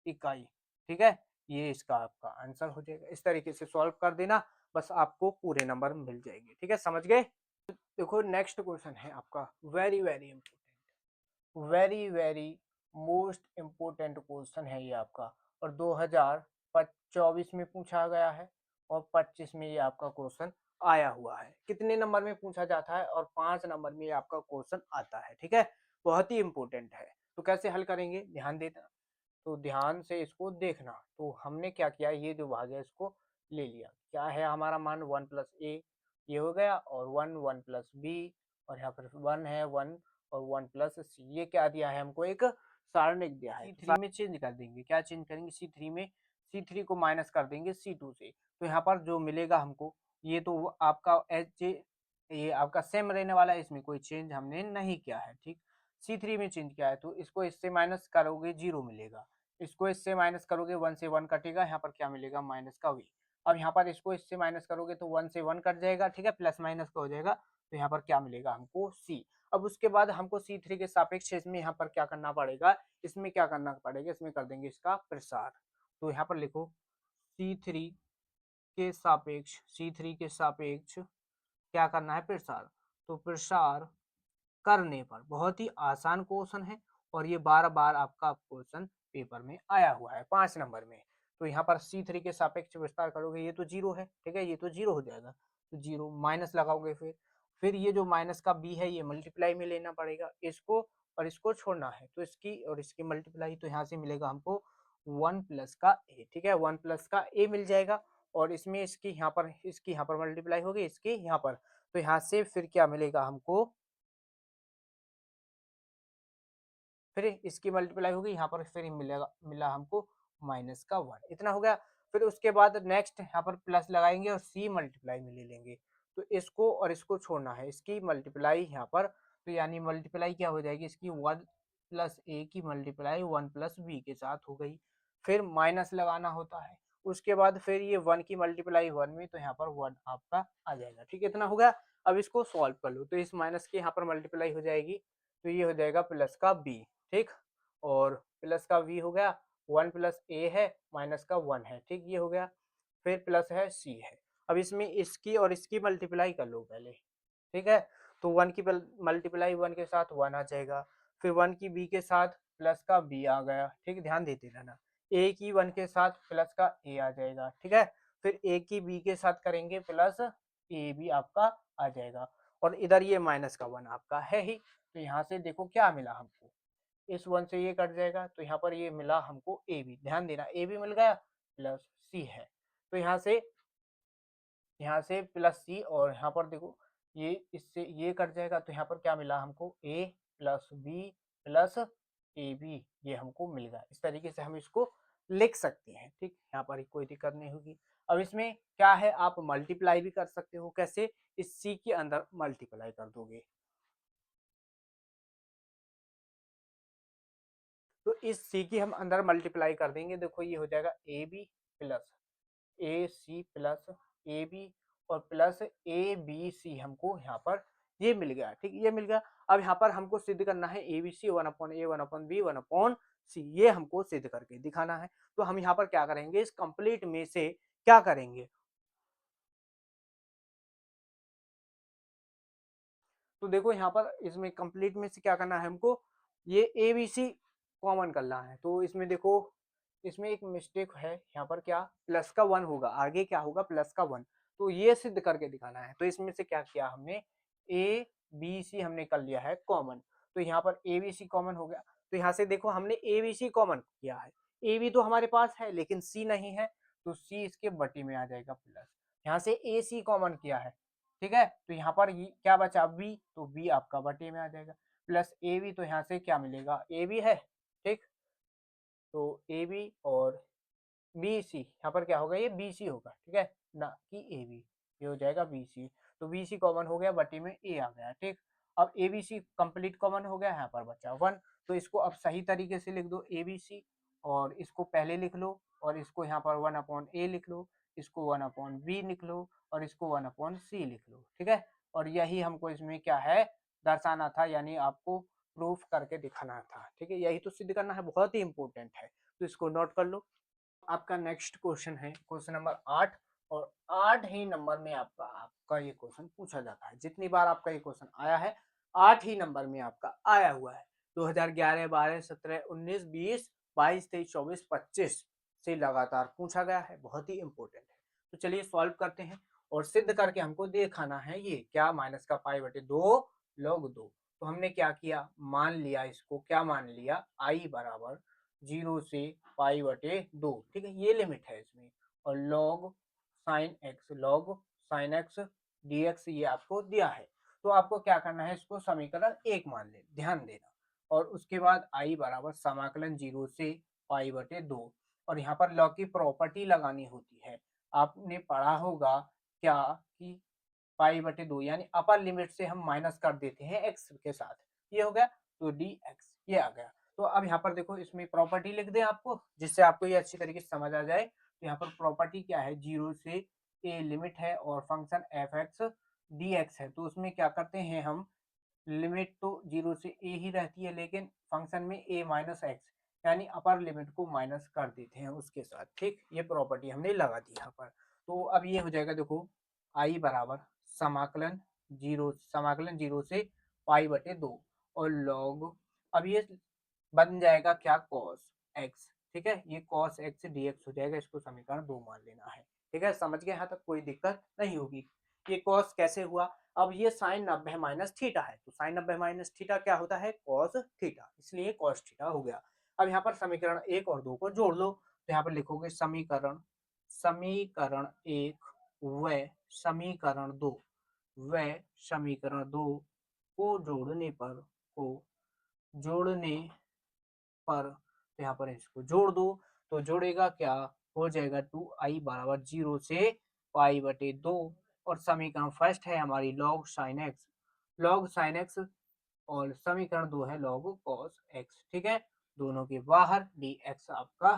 इकाई। ठीक है, ये इसका आपका आंसर हो जाएगा। इस तरीके से सॉल्व कर देना, बस आपको पूरे नंबर मिल जाएंगे। ठीक है, समझ गए। देखो नेक्स्ट क्वेश्चन है आपका very very important, very very most important question है ये आपका, और 2024 में पूछा गया है और 25 में ये आपका क्वेश्चन आया हुआ है। कितने नंबर में पूछा जाता है, और 5 नंबर में ये आपका क्वेश्चन आता है। ठीक है, बहुत ही इंपॉर्टेंट है। तो कैसे हल करेंगे, ध्यान देना, तो ध्यान से इसको देखना। तो हमने क्या किया, ये जो भाग है इसको ले लिया, क्या है हमारा मान 1 प्लस ए, ये हो गया, और 1 1 प्लस बी, और यहाँ पर 1 है 1 और 1 प्लस सी, ये क्या दिया है हमको, एक सारणिक दिया है। C3 में चेंज कर देंगे, क्या चेंज करेंगे, C3 में, C3 को माइनस कर देंगे C2 से, तो यहाँ पर जो मिलेगा हमको, ये तो आपका एच, ये आपका सेम रहने वाला है, इसमें कोई चेंज हमने नहीं किया है। ठीक, C3 में चेंज किया है, तो इसको इससे माइनस करोगे 0 मिलेगा, इसको इससे माइनस करोगे 1 से 1 कटेगा, यहाँ पर क्या मिलेगा माइनस का v। अब यहाँ पर इसको इससे माइनस करोगे तो 1 से 1 कट जाएगा, ठीक है, प्लस माइनस का हो जाएगा, तो यहाँ पर क्या मिलेगा हमको सी। अब उसके बाद हमको C3 के सापेक्ष इसमें यहाँ पर क्या करना पड़ेगा, इसमें क्या करना पड़ेगा, इसमें कर देंगे इसका प्रसार। तो यहाँ पर लिखो C3 के सापेक्ष क्या करना है, प्रसार। तो प्रसार करने पर, बहुत ही आसान क्वेश्चन है और ये बार बार आपका क्वेश्चन पेपर में आया हुआ है 5 नंबर में। तो यहाँ पर C3 के सापेक्ष विस्तार करोगे, ये तो जीरो है, ठीक है, ये तो जीरो हो जाएगा, तो जीरो माइनस लगाओगे, फिर ये जो माइनस का b है ये मल्टीप्लाई में लेना पड़ेगा, इसको और इसको छोड़ना है, तो इसकी और इसकी मल्टीप्लाई, तो यहाँ से मिलेगा हमको 1 प्लस का a, ठीक है, 1 प्लस का a मिल जाएगा, और इसमें इसकी यहाँ पर मल्टीप्लाई होगी, इसकी यहाँ पर, तो यहाँ से फिर क्या मिलेगा हमको, फिर इसकी मल्टीप्लाई होगी यहाँ पर, फिर मिला हमको माइनस का 1, इतना हो गया। फिर उसके बाद नेक्स्ट यहाँ पर प्लस लगाएंगे और c मल्टीप्लाई में ले लेंगे, तो इसको और इसको छोड़ना है, इसकी मल्टीप्लाई यहाँ पर, तो यानी मल्टीप्लाई क्या हो जाएगी इसकी, 1 प्लस a की मल्टीप्लाई 1 प्लस b के साथ हो गई, फिर माइनस लगाना होता है, उसके बाद फिर ये 1 की मल्टीप्लाई 1 में, तो यहाँ पर 1 आपका आ जाएगा, ठीक है, इतना हो गया। अब इसको सॉल्व कर लो, तो इस माइनस की यहाँ पर मल्टीप्लाई हो जाएगी, तो ये हो जाएगा प्लस का b, ठीक, और प्लस का v हो गया, 1 प्लस a है, माइनस का 1 है, ठीक, ये हो गया, फिर प्लस है c है। अब इसमें इसकी और इसकी मल्टीप्लाई कर लो पहले, ठीक है, तो 1 की मल्टीप्लाई 1 के साथ 1 आ जाएगा, फिर 1 की b के साथ प्लस का b आ गया, ठीक, ध्यान देते रहना, a की 1 के साथ प्लस का a आ जाएगा, ठीक है, फिर a की b के साथ करेंगे प्लस a भी आपका आ जाएगा, और इधर ये माइनस का 1 आपका है ही, तो यहाँ से देखो क्या मिला हमको, इस 1 से ये कट जाएगा, तो यहाँ पर ये मिला हमको ए बी, ध्यान देना ए बी मिल गया, प्लस सी है, तो यहाँ से प्लस सी, और यहाँ पर देखो ये इससे ये कट जाएगा, तो यहाँ पर क्या मिला हमको, A plus B plus A B, ये हमको मिल गया। इस तरीके से हम इसको लिख सकते हैं, ठीक, यहाँ पर कोई दिक्कत नहीं होगी। अब इसमें क्या है, आप मल्टीप्लाई भी कर सकते हो, कैसे, इस सी के अंदर मल्टीप्लाई कर दोगे, तो इस सी की हम अंदर मल्टीप्लाई कर देंगे, देखो ये हो जाएगा a b plus a c plus A b और प्लस ए बी सी, हमको यहाँ पर ये मिल गया, ठीक, ये मिल गया। अब यहाँ पर हमको सिद्ध करना है ए बी सी 1/a 1/b 1/c, ये हमको सिद्ध करके दिखाना है। तो हम यहाँ पर क्या करेंगे, इस कंप्लीट में से क्या करेंगे, तो देखो यहाँ पर इसमें कंप्लीट में से क्या करना है हमको, ये ए बी सी कॉमन करना है, तो इसमें देखो इसमें एक मिस्टेक है, यहाँ पर क्या प्लस का 1 होगा, आगे क्या होगा प्लस का 1, तो ये सिद्ध करके दिखाना है। तो इसमें से क्या किया हमने, ए बी सी हमने कर लिया है कॉमन, तो यहाँ पर ए बी सी कॉमन हो गया, तो यहाँ से देखो हमने ए बी सी कॉमन किया है, ए बी तो हमारे पास है लेकिन सी नहीं है, तो सी इसके बटी में आ जाएगा प्लस, यहाँ से ए सी कॉमन किया है, ठीक है, तो यहाँ पर क्या बचा बी, तो बी आपका बटे में आ जाएगा, प्लस ए बी, तो यहाँ से क्या मिलेगा ए बी है, ठीक, तो ए बी और बी सी, यहाँ पर क्या होगा, ये बी सी होगा, ठीक है, ना कि ए बी, ये हो जाएगा बी सी, तो बी सी कॉमन हो गया, बटी में ए आ गया, ठीक। अब a b c complete common हो गया, यहाँ पर बचा 1, तो इसको अब सही तरीके से लिख दो ए बी सी, और इसको पहले लिख लो, और इसको यहाँ पर 1/a लिख लो, इसको 1/b लिख लो, और इसको 1/c लिख लो, ठीक है, और यही हमको इसमें क्या है दर्शाना था, यानी आपको प्रूफ करके दिखाना था, ठीक है, यही तो सिद्ध करना है, बहुत ही इंपॉर्टेंट है, तो इसको नोट कर लो। आपका नेक्स्ट क्वेश्चन है क्वेश्चन नंबर 8, और 8 ही नंबर में आपका ये क्वेश्चन पूछा जाता है, जितनी बार आपका ये क्वेश्चन आया है 8 ही नंबर में आपका आया हुआ है, 2011 12 17 19 20 22 23 24 25 से लगातार पूछा गया है, बहुत ही इंपॉर्टेंट है। तो चलिए सॉल्व करते हैं और सिद्ध करके हमको दिखाना है, ये क्या माइनस का पाई बटे 2 log 2, तो हमने क्या किया, मान लिया, इसको क्या मान लिया, आई बराबर 0 से पाई बटे 2, ठीक है, ये लिमिट है इसमें, और log साइन एक्स dx ये आपको दिया है, तो आपको क्या करना है, इसको समीकरण 1 मान ले, ध्यान देना, और उसके बाद आई बराबर समाकलन 0 से पाई बटे 2, और यहाँ पर लॉग की प्रॉपर्टी लगानी होती है, आपने पढ़ा होगा क्या कि पाई बटे 2 यानी अपर लिमिट से हम माइनस कर देते हैं एक्स के साथ, ये हो गया, तो डी एक्स ये आ गया। तो अब यहाँ पर देखो इसमें प्रॉपर्टी लिख दें आपको, जिससे आपको ये अच्छी तरीके से समझ आ जाए, तो यहाँ पर प्रॉपर्टी क्या है, 0 से a लिमिट है और function F x D x है, तो उसमें क्या करते हैं हम, लिमिट तो 0 से a ही रहती है लेकिन फंक्शन में a माइनस एक्स यानी अपर लिमिट को माइनस कर देते हैं उसके साथ। ठीक, ये प्रॉपर्टी हमने लगा दी यहाँ पर। तो अब ये हो जाएगा, देखो i बराबर समाकलन 0 से पाई बटे 2 और लॉग, अब ये बन जाएगा क्या, कॉस एक्स। ठीक है, ये कॉस एक्स dx हो जाएगा, इसको समीकरण 2 मान लेना है। ठीक है, समझ गए, यहाँ तक कोई दिक्कत नहीं होगी। ये कॉस कैसे हुआ, अब ये साइन 90 माइनस थीटा है, तो साइन 90 माइनस थीटा क्या होता है, कॉस थीटा, इसलिए कॉस थीटा हो गया। अब यहाँ पर समीकरण 1 और 2 को जोड़ लो, तो यहाँ पर लिखोगे समीकरण समीकरण 1 व समीकरण 2 व समीकरण 2 को जोड़ने पर, तो यहाँ पर इसको जोड़ दो, तो जोड़ेगा क्या, हो जाएगा 2i बराबर 0 से पाई बटे 2 और समीकरण फर्स्ट है हमारी लॉग साइन एक्स और समीकरण 2 है लॉग कॉस एक्स। ठीक है, दोनों के बाहर dx आपका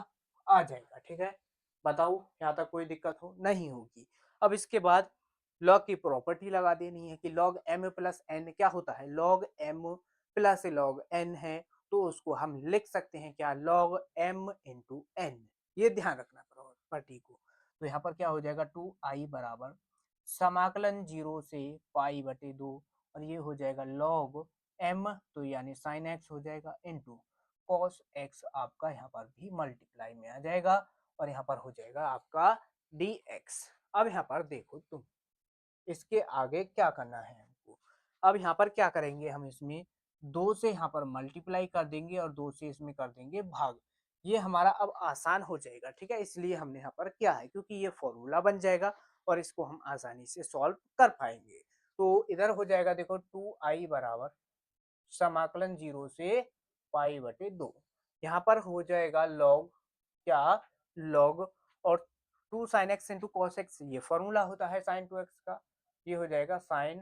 आ जाएगा। ठीक है, बताओ यहाँ तक कोई दिक्कत हो, नहीं होगी। अब इसके बाद लॉग की प्रॉपर्टी लगा देनी है कि लॉग m प्लस एन क्या होता है, log m plus log n है, तो उसको हम लिख सकते हैं क्या, लॉग m इंटू एन। ये ध्यान रखना प्रॉपर्टी को। तो यहाँ पर क्या हो जाएगा, 2i बराबर समाकलन 0 से पाई बटे 2 और ये हो जाएगा लॉग m, तो यानी साइन x हो जाएगा इंटू कॉस x, आपका यहाँ पर भी मल्टीप्लाई में आ जाएगा और यहाँ पर हो जाएगा आपका dx। अब यहाँ पर देखो तुम, इसके आगे क्या करना है हमको, अब यहाँ पर क्या करेंगे हम, इसमें 2 से यहाँ पर मल्टीप्लाई कर देंगे और 2 से इसमें कर देंगे भाग, ये हमारा अब आसान हो जाएगा। ठीक है, इसलिए हमने यहाँ पर क्या है, क्योंकि ये फॉर्मूला बन जाएगा और इसको हम आसानी से सॉल्व कर पाएंगे। तो इधर हो जाएगा, देखो 2i बराबर समाकलन 0 से पाई बटे 2, यहाँ पर हो जाएगा लॉग क्या, लॉग और 2 sine x into cos x, ये फॉर्मूला होता है साइन 2x का, ये हो जाएगा साइन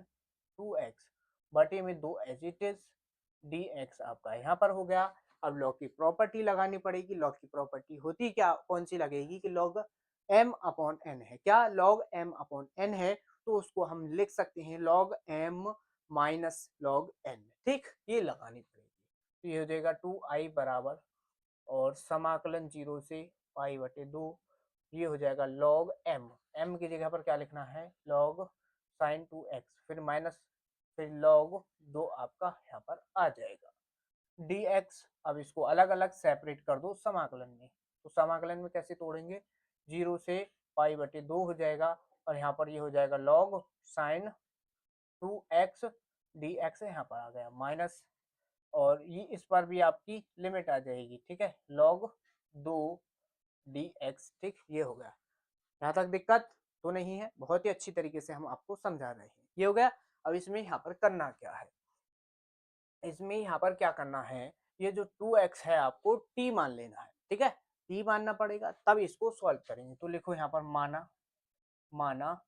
2x बटे में 2 एज इट इज, dx आपका यहाँ पर हो गया। अब लॉग की प्रॉपर्टी लगानी पड़ेगी, लॉग की प्रॉपर्टी होती क्या, कौन सी लगेगी कि लॉग m अपॉन n है, क्या लॉग m अपॉन n है, तो उसको हम लिख सकते हैं log m minus log n। ठीक, ये लगानी पड़ेगी, तो ये हो जाएगा 2i बराबर और समाकलन 0 से पाई बटे 2, ये हो जाएगा लॉग m की जगह पर क्या लिखना है, लॉग साइन 2x, फिर माइनस, फिर लॉग 2 आपका यहाँ पर आ जाएगा dx। अब इसको अलग अलग सेपरेट कर दो समाकलन में, तो समाकलन में कैसे तोड़ेंगे, 0 से पाई बटे 2 हो जाएगा और यहाँ पर ये हो जाएगा लॉग साइन 2x dx यहाँ पर आ गया माइनस, और ये इस पर भी आपकी लिमिट आ जाएगी। ठीक है, लॉग 2 dx। ठीक, ये हो गया, यहाँ तक दिक्कत तो नहीं है, बहुत ही अच्छी तरीके से हम आपको समझा रहे हैं, ये हो गया। अब इसमें यहाँ पर करना क्या है, इसमें यहाँ पर क्या करना है, ये जो 2x है आपको t मान लेना है। ठीक है, t मानना पड़ेगा तब इसको सॉल्व करेंगे, तो लिखो यहाँ पर माना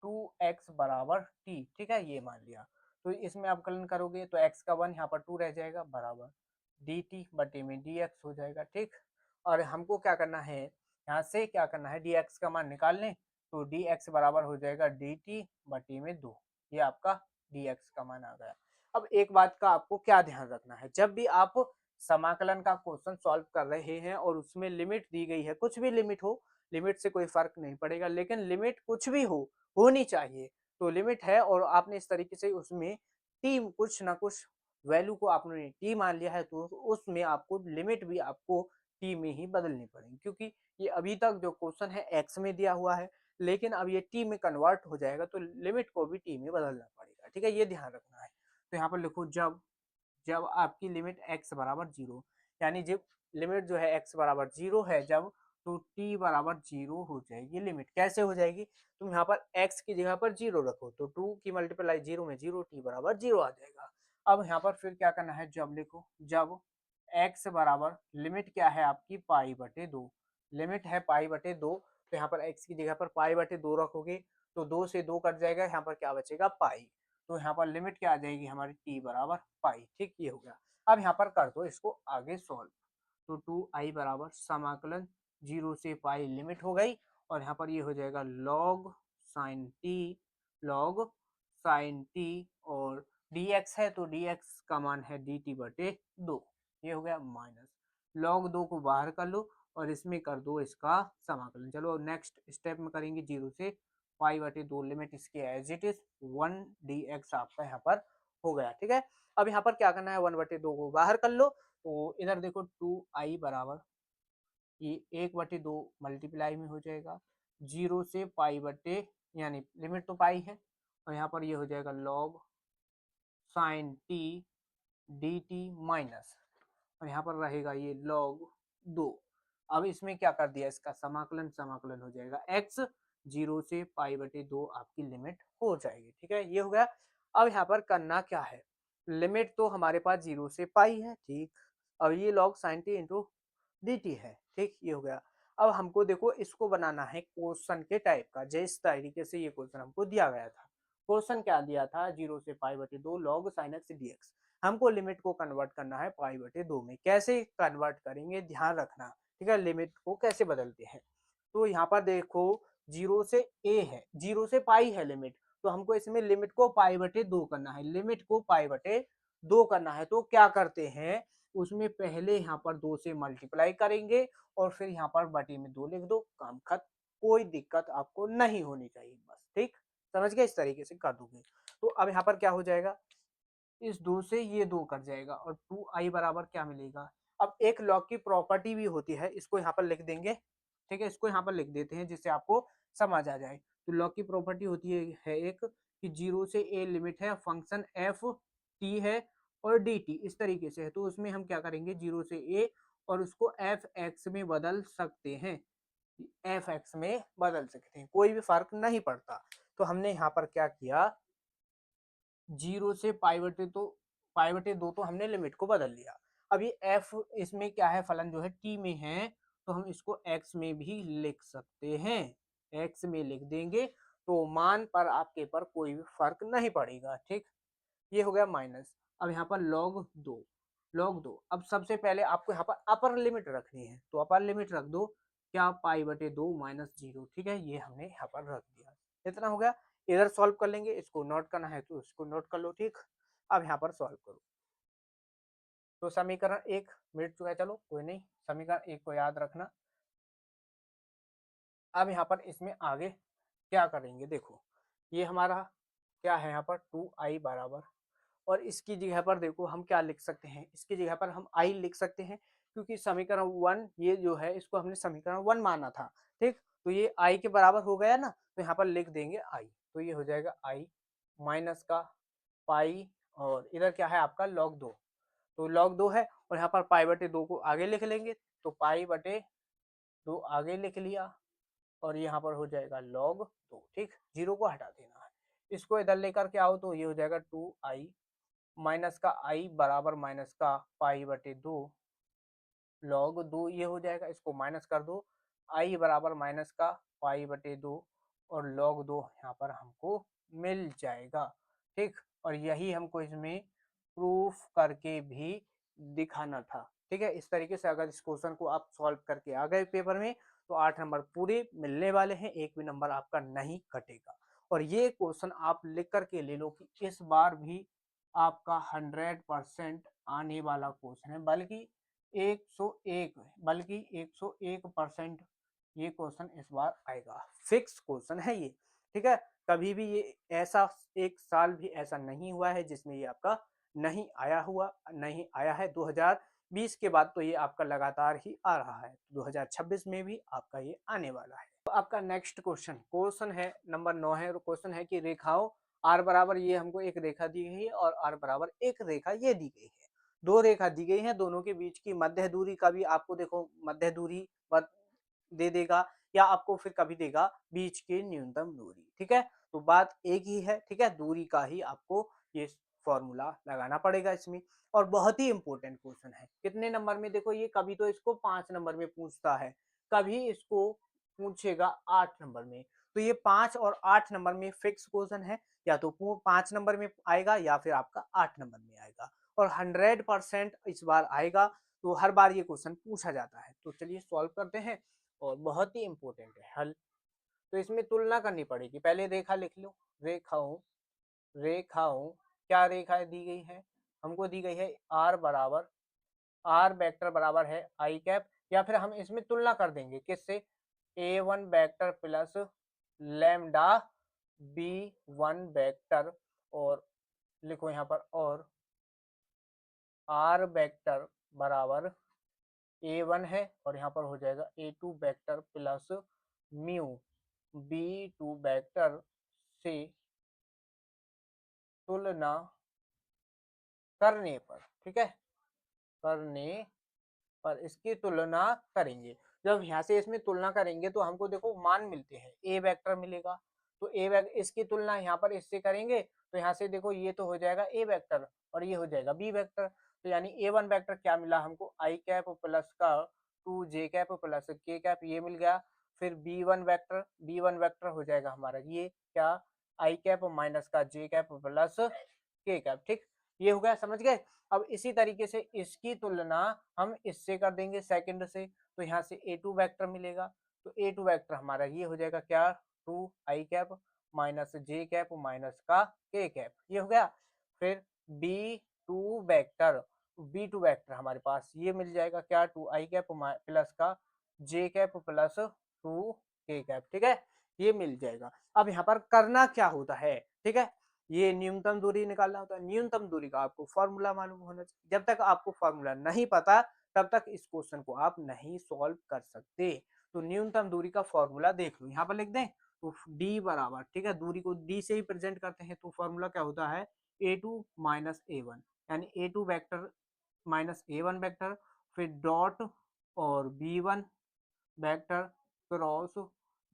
2x बराबर t। ठीक है, ये मान लिया, तो इसमें अवकलन करोगे तो x का 1 यहाँ पर 2 रह जाएगा बराबर dt बटे में dx हो जाएगा। ठीक, और हमको क्या करना है, यहाँ से क्या करना है, dx का मान निकाल लें, तो dx बराबर हो जाएगा dt बटे में 2, ये आपका dx का मान आ गया। अब एक बात का आपको क्या ध्यान रखना है, जब भी आप समाकलन का क्वेश्चन सॉल्व कर रहे हैं और उसमें लिमिट दी गई है, कुछ भी लिमिट हो, लिमिट से कोई फर्क नहीं पड़ेगा, लेकिन लिमिट कुछ भी हो होनी चाहिए, तो लिमिट है और आपने इस तरीके से उसमें टी कुछ ना कुछ वैल्यू को आपने टी मान लिया है, तो उसमें आपको लिमिट भी आपको टी में ही बदलनी पड़ेगी, क्योंकि ये अभी तक जो क्वेश्चन है एक्स में दिया हुआ है, लेकिन अब ये टी में कन्वर्ट हो जाएगा तो लिमिट को भी टी में बदलना पड़ेगा। ठीक है, ये ध्यान रखना है। तो यहाँ पर लिखो जब जब आपकी लिमिट x बराबर 0, यानी जब लिमिट जो है x बराबर 0 है जब, तो t बराबर 0 हो जाएगी। लिमिट कैसे हो जाएगी, तुम यहाँ पर x की जगह पर 0 रखो, तो 2 की मल्टीप्लाई 0 में 0, t बराबर 0 आ जाएगा। अब यहाँ पर फिर क्या करना है, जब लिखो, जब x बराबर लिमिट क्या है आपकी पाई बटे 2, लिमिट है पाई बटे 2, तो यहाँ पर x की जगह पर पाई बटे 2 रखोगे, तो 2 से 2 कट जाएगा, यहाँ पर क्या बचेगा पाई, तो यहाँ पर लिमिट क्या आ जाएगी हमारी t बराबर पाई। ठीक, ये हो गया। अब यहाँ पर कर दो इसको आगे सॉल्व, तो 2i बराबर समाकलन 0 से पाई लिमिट हो गई, और यहाँ पर ये हो जाएगा log साइन टी, और dx है तो dx का मान है dt/2, ये हो गया माइनस log 2 को बाहर कर लो और इसमें कर दो इसका समाकलन। चलो नेक्स्ट स्टेप में करेंगे 0 से पाई/2 लिमिट इसके एज इट इज 1 dx आपका यहाँ पर हो गया। ठीक है, अब यहाँ पर क्या करना है, 1/2 को बाहर कर लो, तो इधर देखो 2i बराबर ये 1/2 मल्टीप्लाई में हो जाएगा 0 से पाई/, यानी लिमिट तो पाई है, और यहाँ पर ये हो जाएगा log sine t dt minus, और यहाँ पर रहेगा ये log 2। अब इसमें क्या कर दिया, इसका समाकलन, समाकलन हो जाएगा x, 0 से पाई/2 आपकी लिमिट हो जाएगी। ठीक है, ये हो गया। अब यहाँ पर करना क्या है, लिमिट तो हमारे पास 0 से पाई है, ठीक, अब ये log sine t into d t है। ठीक, ये हो गया। अब हमको देखो इसको बनाना है क्वेश्चन के टाइप का, जिस तरीके से ये क्वेश्चन हमको दिया गया था। क्वेश्चन क्या दिया था, 0 से पाई/2 log sin x dx। हमको लिमिट को कन्वर्ट करना है पाई/2 में। कैसे कन्वर्ट करेंगे, ध्यान रखना। ठीक है, लिमिट को कैसे बदलते हैं, तो यहाँ पर देखो 0 से a है, 0 से पाई है लिमिट, तो हमको इसमें लिमिट को पाई/2 करना है, लिमिट को पाई/2 करना है। तो क्या करते हैं, उसमें पहले यहाँ पर 2 से मल्टीप्लाई करेंगे और फिर यहाँ पर बटे में 2 लिख दो, काम खत्म। कोई दिक्कत आपको नहीं होनी चाहिए, बस। ठीक, समझ गए, इस तरीके से कर दोगे। तो अब यहाँ पर क्या हो जाएगा, इस 2 से ये 2 कट जाएगा और 2i बराबर क्या मिलेगा। अब एक लॉग की प्रॉपर्टी भी होती है, इसको यहाँ पर लिख देंगे। ठीक है, इसको यहाँ पर लिख देते हैं जिससे आपको समझ आ जाए। तो लॉग की प्रॉपर्टी होती है एक कि 0 से a लिमिट है, फंक्शन एफ टी है और डी टी इस तरीके से है, तो उसमें हम क्या करेंगे 0 से a और उसको एफ एक्स में बदल सकते हैं, एफ एक्स में बदल सकते हैं, कोई भी फर्क नहीं पड़ता। तो हमने यहाँ पर क्या किया, 0 से पाई/2 तो हमने लिमिट को बदल लिया। अब ये एफ इसमें क्या है, फलन जो है टी में है, तो हम इसको एक्स में भी लिख सकते हैं, एक्स में लिख देंगे तो मान पर आपके पर कोई भी फर्क नहीं पड़ेगा। ठीक, ये हो गया माइनस। अब यहाँ पर log 2 अब सबसे पहले आपको यहाँ पर अपर लिमिट रखनी है, तो अपर लिमिट रख दो क्या, पाई/2 -0। ठीक है, ये हमने यहाँ पर रख दिया, इतना हो गया। इधर सॉल्व कर लेंगे, इसको नोट करना है तो इसको नोट कर लो। ठीक, अब यहाँ पर सॉल्व करो, तो समीकरण 1 मिट चुका है, चलो कोई नहीं, समीकरण 1 को याद रखना। अब यहाँ पर इसमें आगे क्या करेंगे, देखो ये हमारा क्या है, यहाँ पर 2i बराबर, और इसकी जगह पर देखो हम क्या लिख सकते हैं, इसकी जगह पर हम i लिख सकते हैं, क्योंकि समीकरण 1 ये जो है इसको हमने समीकरण 1 माना था। ठीक, तो ये i के बराबर हो गया ना, तो यहाँ पर लिख देंगे i, तो ये हो जाएगा i माइनस का पाई, और इधर क्या है आपका log 2, तो log 2 है, और यहाँ पर पाई/2 को आगे लिख लेंगे, तो पाई/2 आगे लिख लिया, और यहाँ पर हो जाएगा log 2। ठीक, 0 को हटा देना है, इसको इधर लेकर के आओ, तो ये हो जाएगा 2i माइनस का i बराबर माइनस का पाई/2 log 2, ये हो जाएगा, इसको माइनस कर दो, i बराबर माइनस का पाई/2 और log 2 यहाँ पर हमको मिल जाएगा। ठीक, और यही हमको इसमें प्रूफ करके भी दिखाना था। ठीक है, इस तरीके से अगर इस क्वेश्चन को आप सॉल्व करके आ गए पेपर में, तो 8 नंबर पूरे मिलने वाले हैं, एक भी नंबर आपका नहीं कटेगा। और ये क्वेश्चन आप लिख करके ले लो कि इस बार भी आपका 100% आने वाला क्वेश्चन है, बल्कि 101% ये क्वेश्चन इस बार आएगा, फिक्स क्वेश्चन है ये। ठीक है, कभी भी ये ऐसा एक साल भी ऐसा नहीं हुआ है जिसमें ये आपका नहीं आया है। 2020 के बाद तो ये आपका लगातार ही आ रहा है, 2026 में भी आपका ये आने वाला है। तो आपका नेक्स्ट क्वेश्चन है नंबर 9 है, क्वेश्चन है कि रेखाओं r बराबर, ये हमको एक रेखा दी गई है और r बराबर एक रेखा ये दी गई है, दो रेखा दी गई है, दोनों के बीच की मध्य दूरी का भी आपको देखो मध्य दूरी दे देगा, या आपको फिर कभी देगा बीच की न्यूनतम दूरी। ठीक है, तो बात एक ही है। ठीक है, दूरी का ही आपको ये फॉर्मूला लगाना पड़ेगा इसमें, और बहुत ही इंपॉर्टेंट क्वेश्चन है। कितने नंबर में, देखो ये कभी तो इसको 5 नंबर में पूछता है, कभी इसको पूछेगा 8 नंबर में, तो ये 5 और 8 नंबर में फिक्स क्वेश्चन है, या तो 5 नंबर में आएगा या फिर आपका 8 नंबर में आएगा, और 100% इस बार आएगा, तो हर बार ये क्वेश्चन पूछा जाता है। तो चलिए सॉल्व करते हैं। और बहुत ही इंपॉर्टेंट है हल। तो इसमें तुलना करनी पड़ेगी, पहले रेखा लिख लो, रेखाओं रेखाओं क्या रेखा दी गई है, हमको दी गई है आर बराबर, आर वेक्टर बराबर है आई कैप, या फिर हम इसमें तुलना कर देंगे किससे, A one vector plus lambda B one vector, और लिखो यहाँ पर, और आर वेक्टर बराबर ए वन है और यहाँ पर हो जाएगा A two vector plus mu B two vector से तुलना करने पर, ठीक है, करने पर इसकी तुलना करेंगे। जब यहाँ से इसमें तुलना करेंगे तो हमको देखो मान मिलते हैं, ए वेक्टर मिलेगा, तो ए वेक्टर इसकी तुलना यहाँ पर इससे करेंगे तो यहाँ से देखो ये तो हो जाएगा ए वेक्टर और ये हो जाएगा बी वेक्टर, तो यानी ए वन वेक्टर क्या मिला हमको, आई कैप प्लस का टू जे कैप प्लस के कैप, ये मिल गया। फिर बी वन वेक्टर हो जाएगा हमारा ये क्या, आई कैप माइनस का जे कैप प्लस के कैप, ठीक, ये हो गया, समझ गए। अब इसी तरीके से इसकी तुलना हम इससे कर देंगे सेकंड से, तो यहाँ से ए टू वैक्टर मिलेगा, तो ए टू वैक्टर हमारा ये हो जाएगा क्या, two i cap minus j cap minus का के कैप, ये हो गया। फिर b two vector, b two vector हमारे पास ये मिल जाएगा क्या, टू आई कैप प्लस का जे कैप प्लस टू के कैप, ठीक है, ये मिल जाएगा। अब यहाँ पर करना क्या होता है, ठीक है, ये न्यूनतम दूरी निकालना होता है। न्यूनतम दूरी का आपको फॉर्मूला मालूम होना चाहिए, जब तक आपको फॉर्मूला नहीं पता तब तक इस क्वेश्चन को आप नहीं सॉल्व कर सकते। तो न्यूनतम दूरी का फॉर्मूला देख लो, यहाँ पर लिख दें, तो डी बराबर, ठीक है, दूरी को डी से ही प्रेजेंट करते हैं, तो फॉर्मूला क्या होता है, A two minus A one, यानी A two vector minus A one vector, फिर डॉट और B one vector cross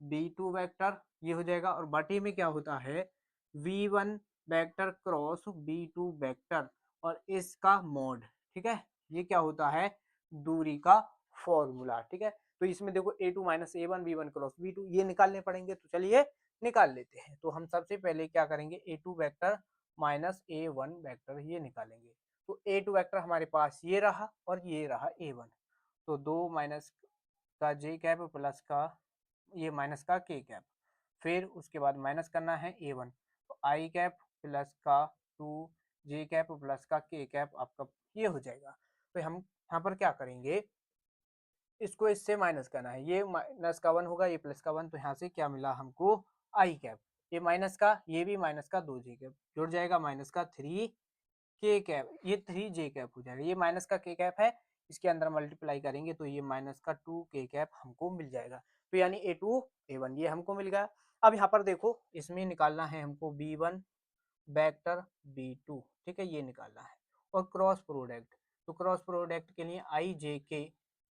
B two vector, ये हो जाएगा, और बटे में क्या होता है, V one vector cross B two vector और इसका मोड, ठीक है, ये क्या होता है, दूरी का फॉर्मूला, ठीक है। तो इसमें देखो A two minus A one V one cross B two ये निकालने पड़ेंगे, तो चलिए निकाल लेते हैं। तो हम सबसे पहले क्या करेंगे, A two vector minus A one vector ये निकालेंगे, तो ए टू वैक्टर हमारे पास ये रहा और ये रहा ए वन, तो दो माइनस का जे कैप प्लस का ये माइनस का के कैप, फिर उसके बाद माइनस करना है ए वन, तो आई कैप प्लस का टू जे कैप प्लस का के कैप आपका ये हो जाएगा। तो हम यहाँ पर क्या करेंगे, इसको इससे माइनस करना है, ये माइनस का वन होगा, ये प्लस का वन, तो यहाँ से क्या मिला हमको, आई कैप, ये माइनस का, ये भी माइनस का दो जे कैप जुड़ जाएगा, माइनस का थ्री के कैप, ये थ्री जे कैप हो जाएगा, ये माइनस का के कैप है, इसके अंदर मल्टीप्लाई करेंगे तो ये माइनस का टू के कैप हमको मिल जाएगा, तो यानी ए टू ए वन ये हमको मिल गया। अब यहाँ पर देखो इसमें निकालना है हमको B one vector b two, ठीक है, ये निकालना है, और क्रॉस प्रोडक्ट, तो क्रॉस प्रोडक्ट के लिए आई जे के,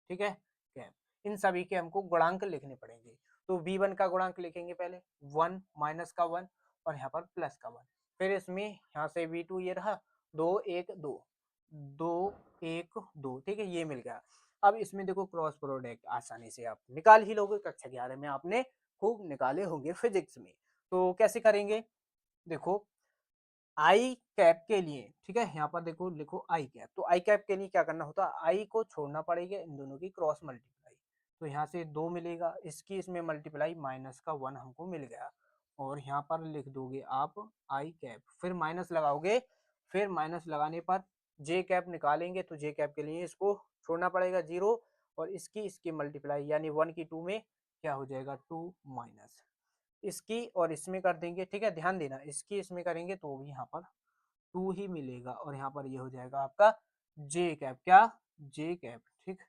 ठीक है, कैप, इन सभी के हमको गुणांक लिखने पड़ेंगे, तो बी वन का गुणांक लिखेंगे पहले, वन माइनस का वन और यहाँ पर प्लस का वन, फिर इसमें यहाँ से बी टू ये रहा, दो एक दो, दो एक दो, ठीक है, ये मिल गया। अब इसमें देखो क्रॉस प्रोडक्ट आसानी से आप निकाल ही लोगे, कक्षा 11 में आपने खूब निकाले होंगे फिजिक्स में। तो कैसे करेंगे, देखो आई कैप के लिए, ठीक है, यहाँ पर देखो लिखो आई कैप, तो आई कैप के लिए क्या करना होता है, आई को छोड़ना पड़ेगा, इन दोनों की क्रॉस मल्टीप्लाई, तो यहाँ से दो मिलेगा, इसकी इसमें मल्टीप्लाई माइनस का वन हमको मिल गया, और यहाँ पर लिख दोगे आप आई कैप, फिर माइनस लगाओगे, फिर माइनस लगाने पर जे कैप निकालेंगे, तो जे कैप के लिए इसको छोड़ना पड़ेगा जीरो, और इसकी मल्टीप्लाई यानी वन की टू में क्या हो जाएगा, टू माइनस इसकी और इसमें कर देंगे, ठीक है, ध्यान देना, इसकी इसमें करेंगे तो भी यहाँ पर टू ही मिलेगा, और यहाँ पर ये हो जाएगा आपका जे कैप, क्या जे कैप, ठीक,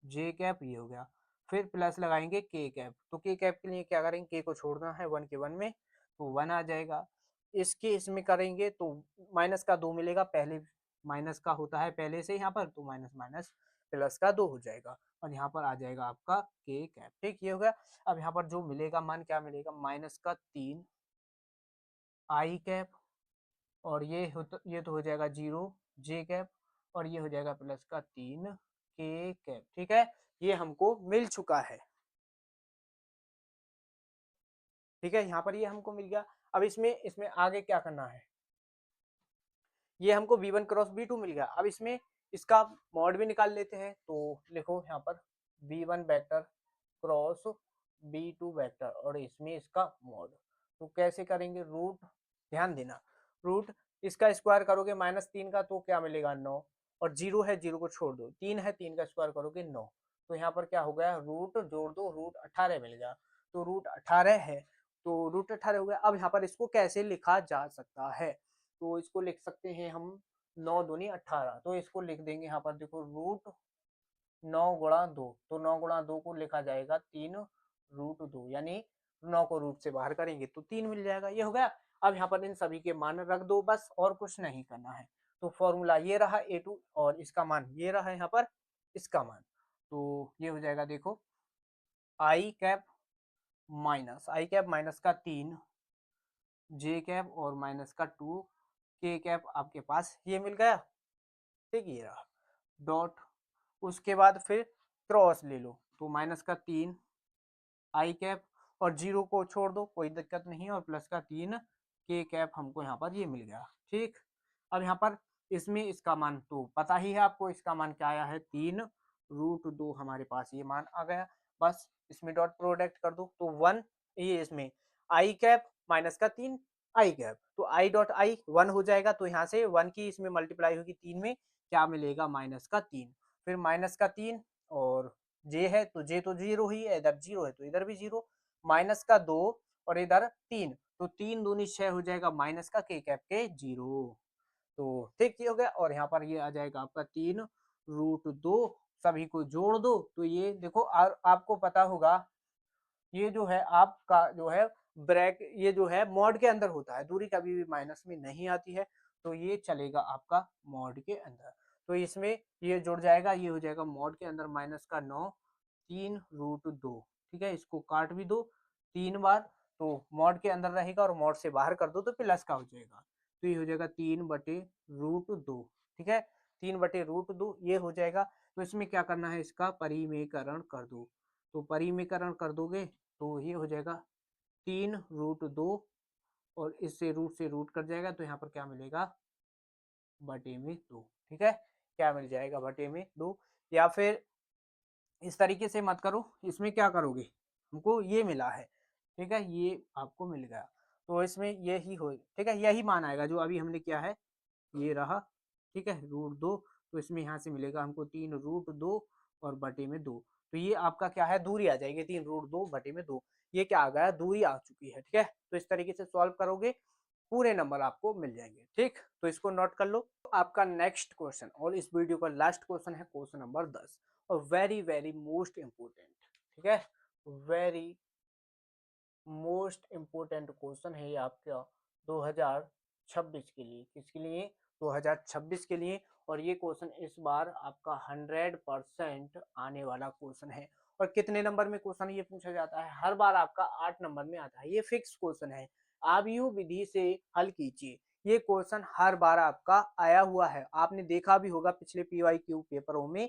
जे कैप ये हो गया, फिर प्लस लगाएंगे के कैप, तो के कैप के लिए क्या करेंगे, के को छोड़ना है वन के वन में, तो वन आ जाएगा, इसके इसमें करेंगे तो माइनस का दो मिलेगा, पहले माइनस का होता है पहले से यहाँ पर, तो माइनस माइनस प्लस का दो हो जाएगा, और यहाँ पर आ जाएगा आपका के कैप, ठीक, ये हो गया। अब यहाँ पर जो मिलेगा मान क्या मिलेगा, माइनस का तीन आई कैप, और ये तो हो जाएगा जीरो जे कैप, और ये हो जाएगा प्लस का तीन के कैप, ठीक है, ये हमको मिल चुका है, ठीक है, यहाँ पर ये हमको मिल गया। अब इसमें इसमें आगे क्या करना है, ये हमको B one cross B two मिल गया, अब इसमें इसका मॉड भी निकाल लेते हैं, तो लिखो यहाँ पर b one vector cross B2 vector और इसमें इसका मॉड। तो कैसे करेंगे, रूट, ध्यान देना, रूट इसका स्क्वायर करोगे -3 का तो क्या मिलेगा 9, और 0 है 0 को छोड़ दो, 3 है 3 का स्क्वायर करोगे 9। तो यहाँ पर क्या हो गया, रूट जोड़ दो, रूट 18 मिल गया। तो रूट 18 है, तो रूट 18 हो गया। अब यहाँ पर इसको कैसे लिखा जा सकता है, तो इसको लिख सकते हैं हम 9 दूनी 18। तो इसको लिख देंगे यहाँ पर, देखो रूट 9 गुणा 2, तो 9 गुणा 2 को लिखा जाएगा 3 रूट 2, यानी 9 को रूट से बाहर करेंगे तो 3 मिल जाएगा। ये हो गया। अब यहाँ पर इन सभी के मान रख दो, बस और कुछ नहीं करना है। तो फॉर्मूला ये रहा A2 और इसका मान ये रहा यहाँ पर इसका मान। तो ये हो जाएगा, देखो आई कैप माइनस का 3, जे कैप और माइनस का 2, के कैप आपके पास ये मिल गया। ठीक, ये रहा डॉट। उसके बाद फिर क्रॉस ले लो, तो -3 आई कैप और 0 को छोड़ दो, कोई दिक्कत नहीं, और +3 के कैप हमको यहाँ पर ये मिल गया। ठीक, अब यहाँ पर इसमें इसका मान तो पता ही है आपको, इसका मान क्या आया है 3 रूट 2, हमारे पास ये मान आ गया। बस इसमें डॉट प्रोडक्ट कर दो, तो 1, ये इसमें आई कैप -3 आई कैप, तो आई डॉट आई 1 हो जाएगा। तो यहाँ से 1 की इसमें मल्टीप्लाई होगी 3 में, क्या मिलेगा -3, फिर -3 और जे है तो जे तो 0 ही है, इधर 0 है तो इधर भी 0, -2 और इधर 3, तो 3 दूनी 6 हो जाएगा, माइनस का के कैप के 0। तो ठीक, ये हो गया। और यहाँ पर ये आ जाएगा आपका 3 रूट 2, सभी को जोड़ दो, तो ये देखो आपको पता होगा, ये जो है आपका जो है ब्रैक, ये जो है मॉड के अंदर होता है, दूरी कभी भी माइनस में नहीं आती है, तो ये चलेगा आपका मॉड के अंदर। तो इसमें ये जुड़ जाएगा, ये हो जाएगा मॉड के अंदर -9 3 रूट 2। ठीक है, इसको काट भी दो 3 बार, तो मॉड के अंदर रहेगा, और मॉड से बाहर कर दो तो प्लस का हो जाएगा। तो ये हो जाएगा 3/√2। ठीक है, 3/√2 ये हो जाएगा। तो इसमें क्या करना है, इसका परिमेयकरण कर दो, तो परिमेयकरण कर दोगे तो ये हो जाएगा 3 रूट 2, और इससे रूट से रूट कट जाएगा, तो यहाँ पर क्या मिलेगा बटे में 2। ठीक है, क्या मिल जाएगा बटे में 2। या फिर इस तरीके से मत करो, इसमें क्या करोगे, हमको ये मिला है, ठीक है, ये आपको मिल गया, तो इसमें यही हो, ठीक है, यही मान आएगा जो अभी हमने किया है, ये रहा। ठीक है, √2, तो इसमें यहाँ से मिलेगा हमको 3 रूट 2 और बटे में 2। तो ये आपका क्या है, दूरी आ जाएगी 3 रूट 2 बटे में 2, ये क्या आ गया, दूरी आ चुकी है। ठीक है, तो इस तरीके से सॉल्व करोगे, पूरे नंबर आपको मिल जाएंगे। ठीक, तो इसको नोट कर लो। तो आपका नेक्स्ट क्वेश्चन और इस वीडियो का लास्ट क्वेश्चन है क्वेश्चन नंबर 10, और वेरी वेरी मोस्ट इम्पोर्टेंट। ठीक है, वेरी मोस्ट इम्पोर्टेंट क्वेश्चन है ये आपका 2026 के लिए। किसके लिए, 2026 के लिए। और ये क्वेश्चन इस बार आपका 100% आने वाला क्वेश्चन है। और कितने नंबर में क्वेश्चन ये पूछा जाता है, हर बार आपका 8 नंबर में आता है, ये फिक्स क्वेश्चन है। आबीयू विधि से हल कीजिए, ये क्वेश्चन हर बार आपका आया हुआ है, आपने देखा भी होगा पिछले PYQ पेपरों में,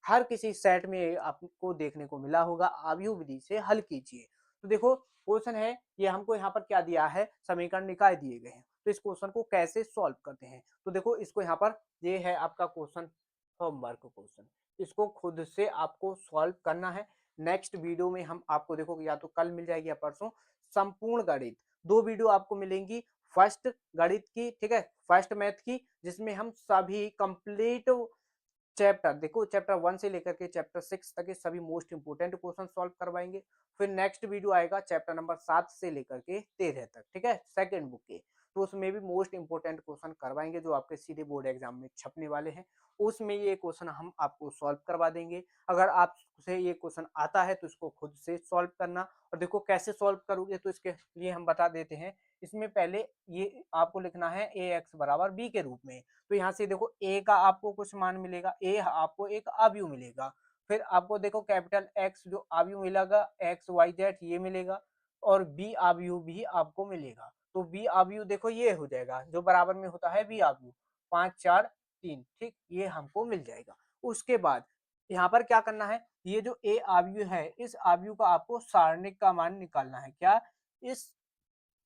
हर किसी सेट में आपको देखने को मिला होगा, आबीयू विधि से हल कीजिए। तो देखो क्वेश्चन है, ये हमको यहाँ पर क्या दिया है, समीकरण निकाय दिए गए हैं, तो इस क्वेश्चन को कैसे सॉल्व करते हैं। तो देखो इसको यहाँ पर, ये है आपका क्वेश्चन, होमवर्क क्वेश्चन, इसको खुद से आपको सॉल्व करना है। नेक्स्ट वीडियो में हम आपको, देखो या तो कल मिल जाएगी या परसों, संपूर्ण गणित 2 वीडियो आपको मिलेंगी। फर्स्ट गणित की, ठीक है, फर्स्ट मैथ की, जिसमें हम सभी कंप्लीट चैप्टर, देखो चैप्टर 1 से लेकर के चैप्टर 6 तक के सभी मोस्ट इंपोर्टेंट क्वेश्चन सॉल्व करवाएंगे। फिर नेक्स्ट वीडियो आएगा चैप्टर नंबर 7 से लेकर के 13 तक, ठीक है, सेकंड बुक के, तो उसमें भी मोस्ट इंपोर्टेंट क्वेश्चन करवाएंगे जो आपके सीधे बोर्ड एग्जाम में छपने वाले हैं। उसमें ये क्वेश्चन हम आपको सॉल्व करवा देंगे। अगर आपसे ये क्वेश्चन आता है तो इसको खुद से सॉल्व करना, और देखो कैसे सॉल्व करोगे, तो इसके लिए हम बता देते हैं। इसमें पहले ये आपको लिखना है ax बराबर b के रूप में। तो यहाँ से देखो a का आपको कुछ मान मिलेगा, a आपको एक अवयव मिलेगा। फिर आपको देखो कैपिटल X जो अवयव मिलेगा, XYZ ये मिलेगा, और b अवयव भी आपको मिलेगा। तो b अवयव देखो ये हो जाएगा, जो बराबर में होता है b अवयव, 5 4 3, ठीक, ये हमको मिल जाएगा। उसके बाद यहाँ पर क्या करना है, ये जो a अवयव है, इस अवयव का आपको सारणिक का मान निकालना है। क्या, इस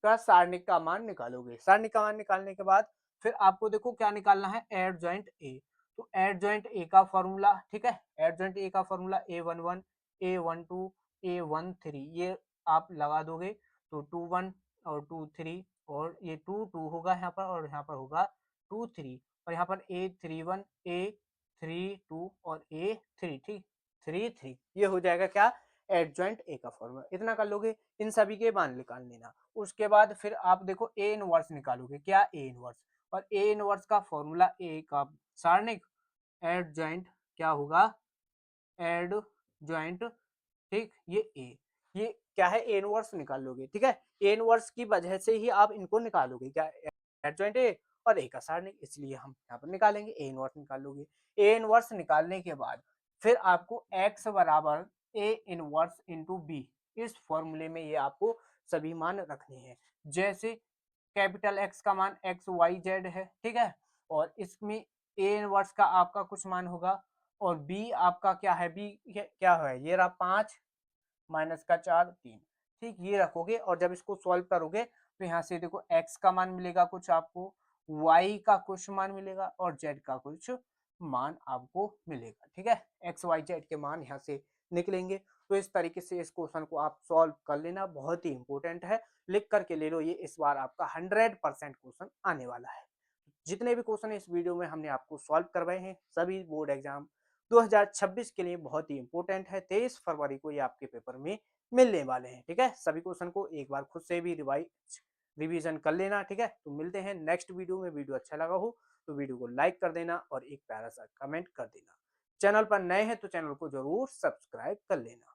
का सारणिक का मान निकालोगे। सारणिक का मान निकालने के बाद फिर आपको देखो क्या निकालना है, एडजॉइंट ए। तो एडजॉइंट ए का फॉर्मूला, ठीक है, एडजॉइंट ए का फॉर्मूला A11 A12 A13 ये आप लगा दोगे तो 21 और 23 और ये 22 होगा यहाँ पर और यहाँ पर होगा 23 और यहाँ पर A31 A32 और A3 ठीक 33 ये हो जाएगा क्या एडजॉइंट ए का फॉर्मूला। इतना कर लोगे, इन सभी के मान निकाल लेना। उसके बाद फिर आप देखो ए इनवर्स निकालोगे, क्या ए इनवर्स, और ए इनवर्स का फॉर्मूला ए का सारणिक एडजॉइंट क्या होगा एडजॉइंट ठीक ये क्या है ए इनवर्स निकाल लोगे। ठीक है, ए इनवर्स की वजह से ही आप इनको निकालोगे क्या एडजॉइंट ए और ए का सारणिक, इसलिए हम यहाँ पर निकालेंगे ए इनवर्स निकाल लोगे। ए इनवर्स निकालने के बाद फिर आपको x बराबर ए इनवर्स इंटू बी, इस फॉर्मूले में ये आपको सभी मान रखने हैं। जैसे कैपिटल एक्स का मान एक्स वाई जेड है, ठीक है, और इसमें ए इनवर्स का आपका कुछ मान होगा और बी आपका क्या है, बी क्या है, ये रहा 5 माइनस का 4 3, ठीक, ये रखोगे और जब इसको सॉल्व करोगे तो यहाँ से देखो x का मान मिलेगा कुछ आपको, y का कुछ मान मिलेगा और z का कुछ मान आपको मिलेगा। ठीक है, x y z के मान यहाँ से निकलेंगे। तो इस तरीके से इस क्वेश्चन को आप सॉल्व कर लेना, बहुत ही इंपॉर्टेंट है, लिख करके ले लो, ये इस बार आपका 100% क्वेश्चन आने वाला है। जितने भी क्वेश्चन इस वीडियो में हमने आपको सॉल्व करवाए हैं सभी बोर्ड एग्जाम 2026 के लिए बहुत ही इंपॉर्टेंट है। 23 फरवरी को ये आपके पेपर में मिलने वाले हैं। ठीक है, सभी क्वेश्चन को एक बार खुद से भी रिवीजन कर लेना। ठीक है, तो मिलते हैं नेक्स्ट वीडियो में। वीडियो अच्छा लगा हो तो वीडियो को लाइक कर देना और एक प्यारा सा कमेंट कर देना। चैनल पर नए हैं तो चैनल को जरूर सब्सक्राइब कर लेना।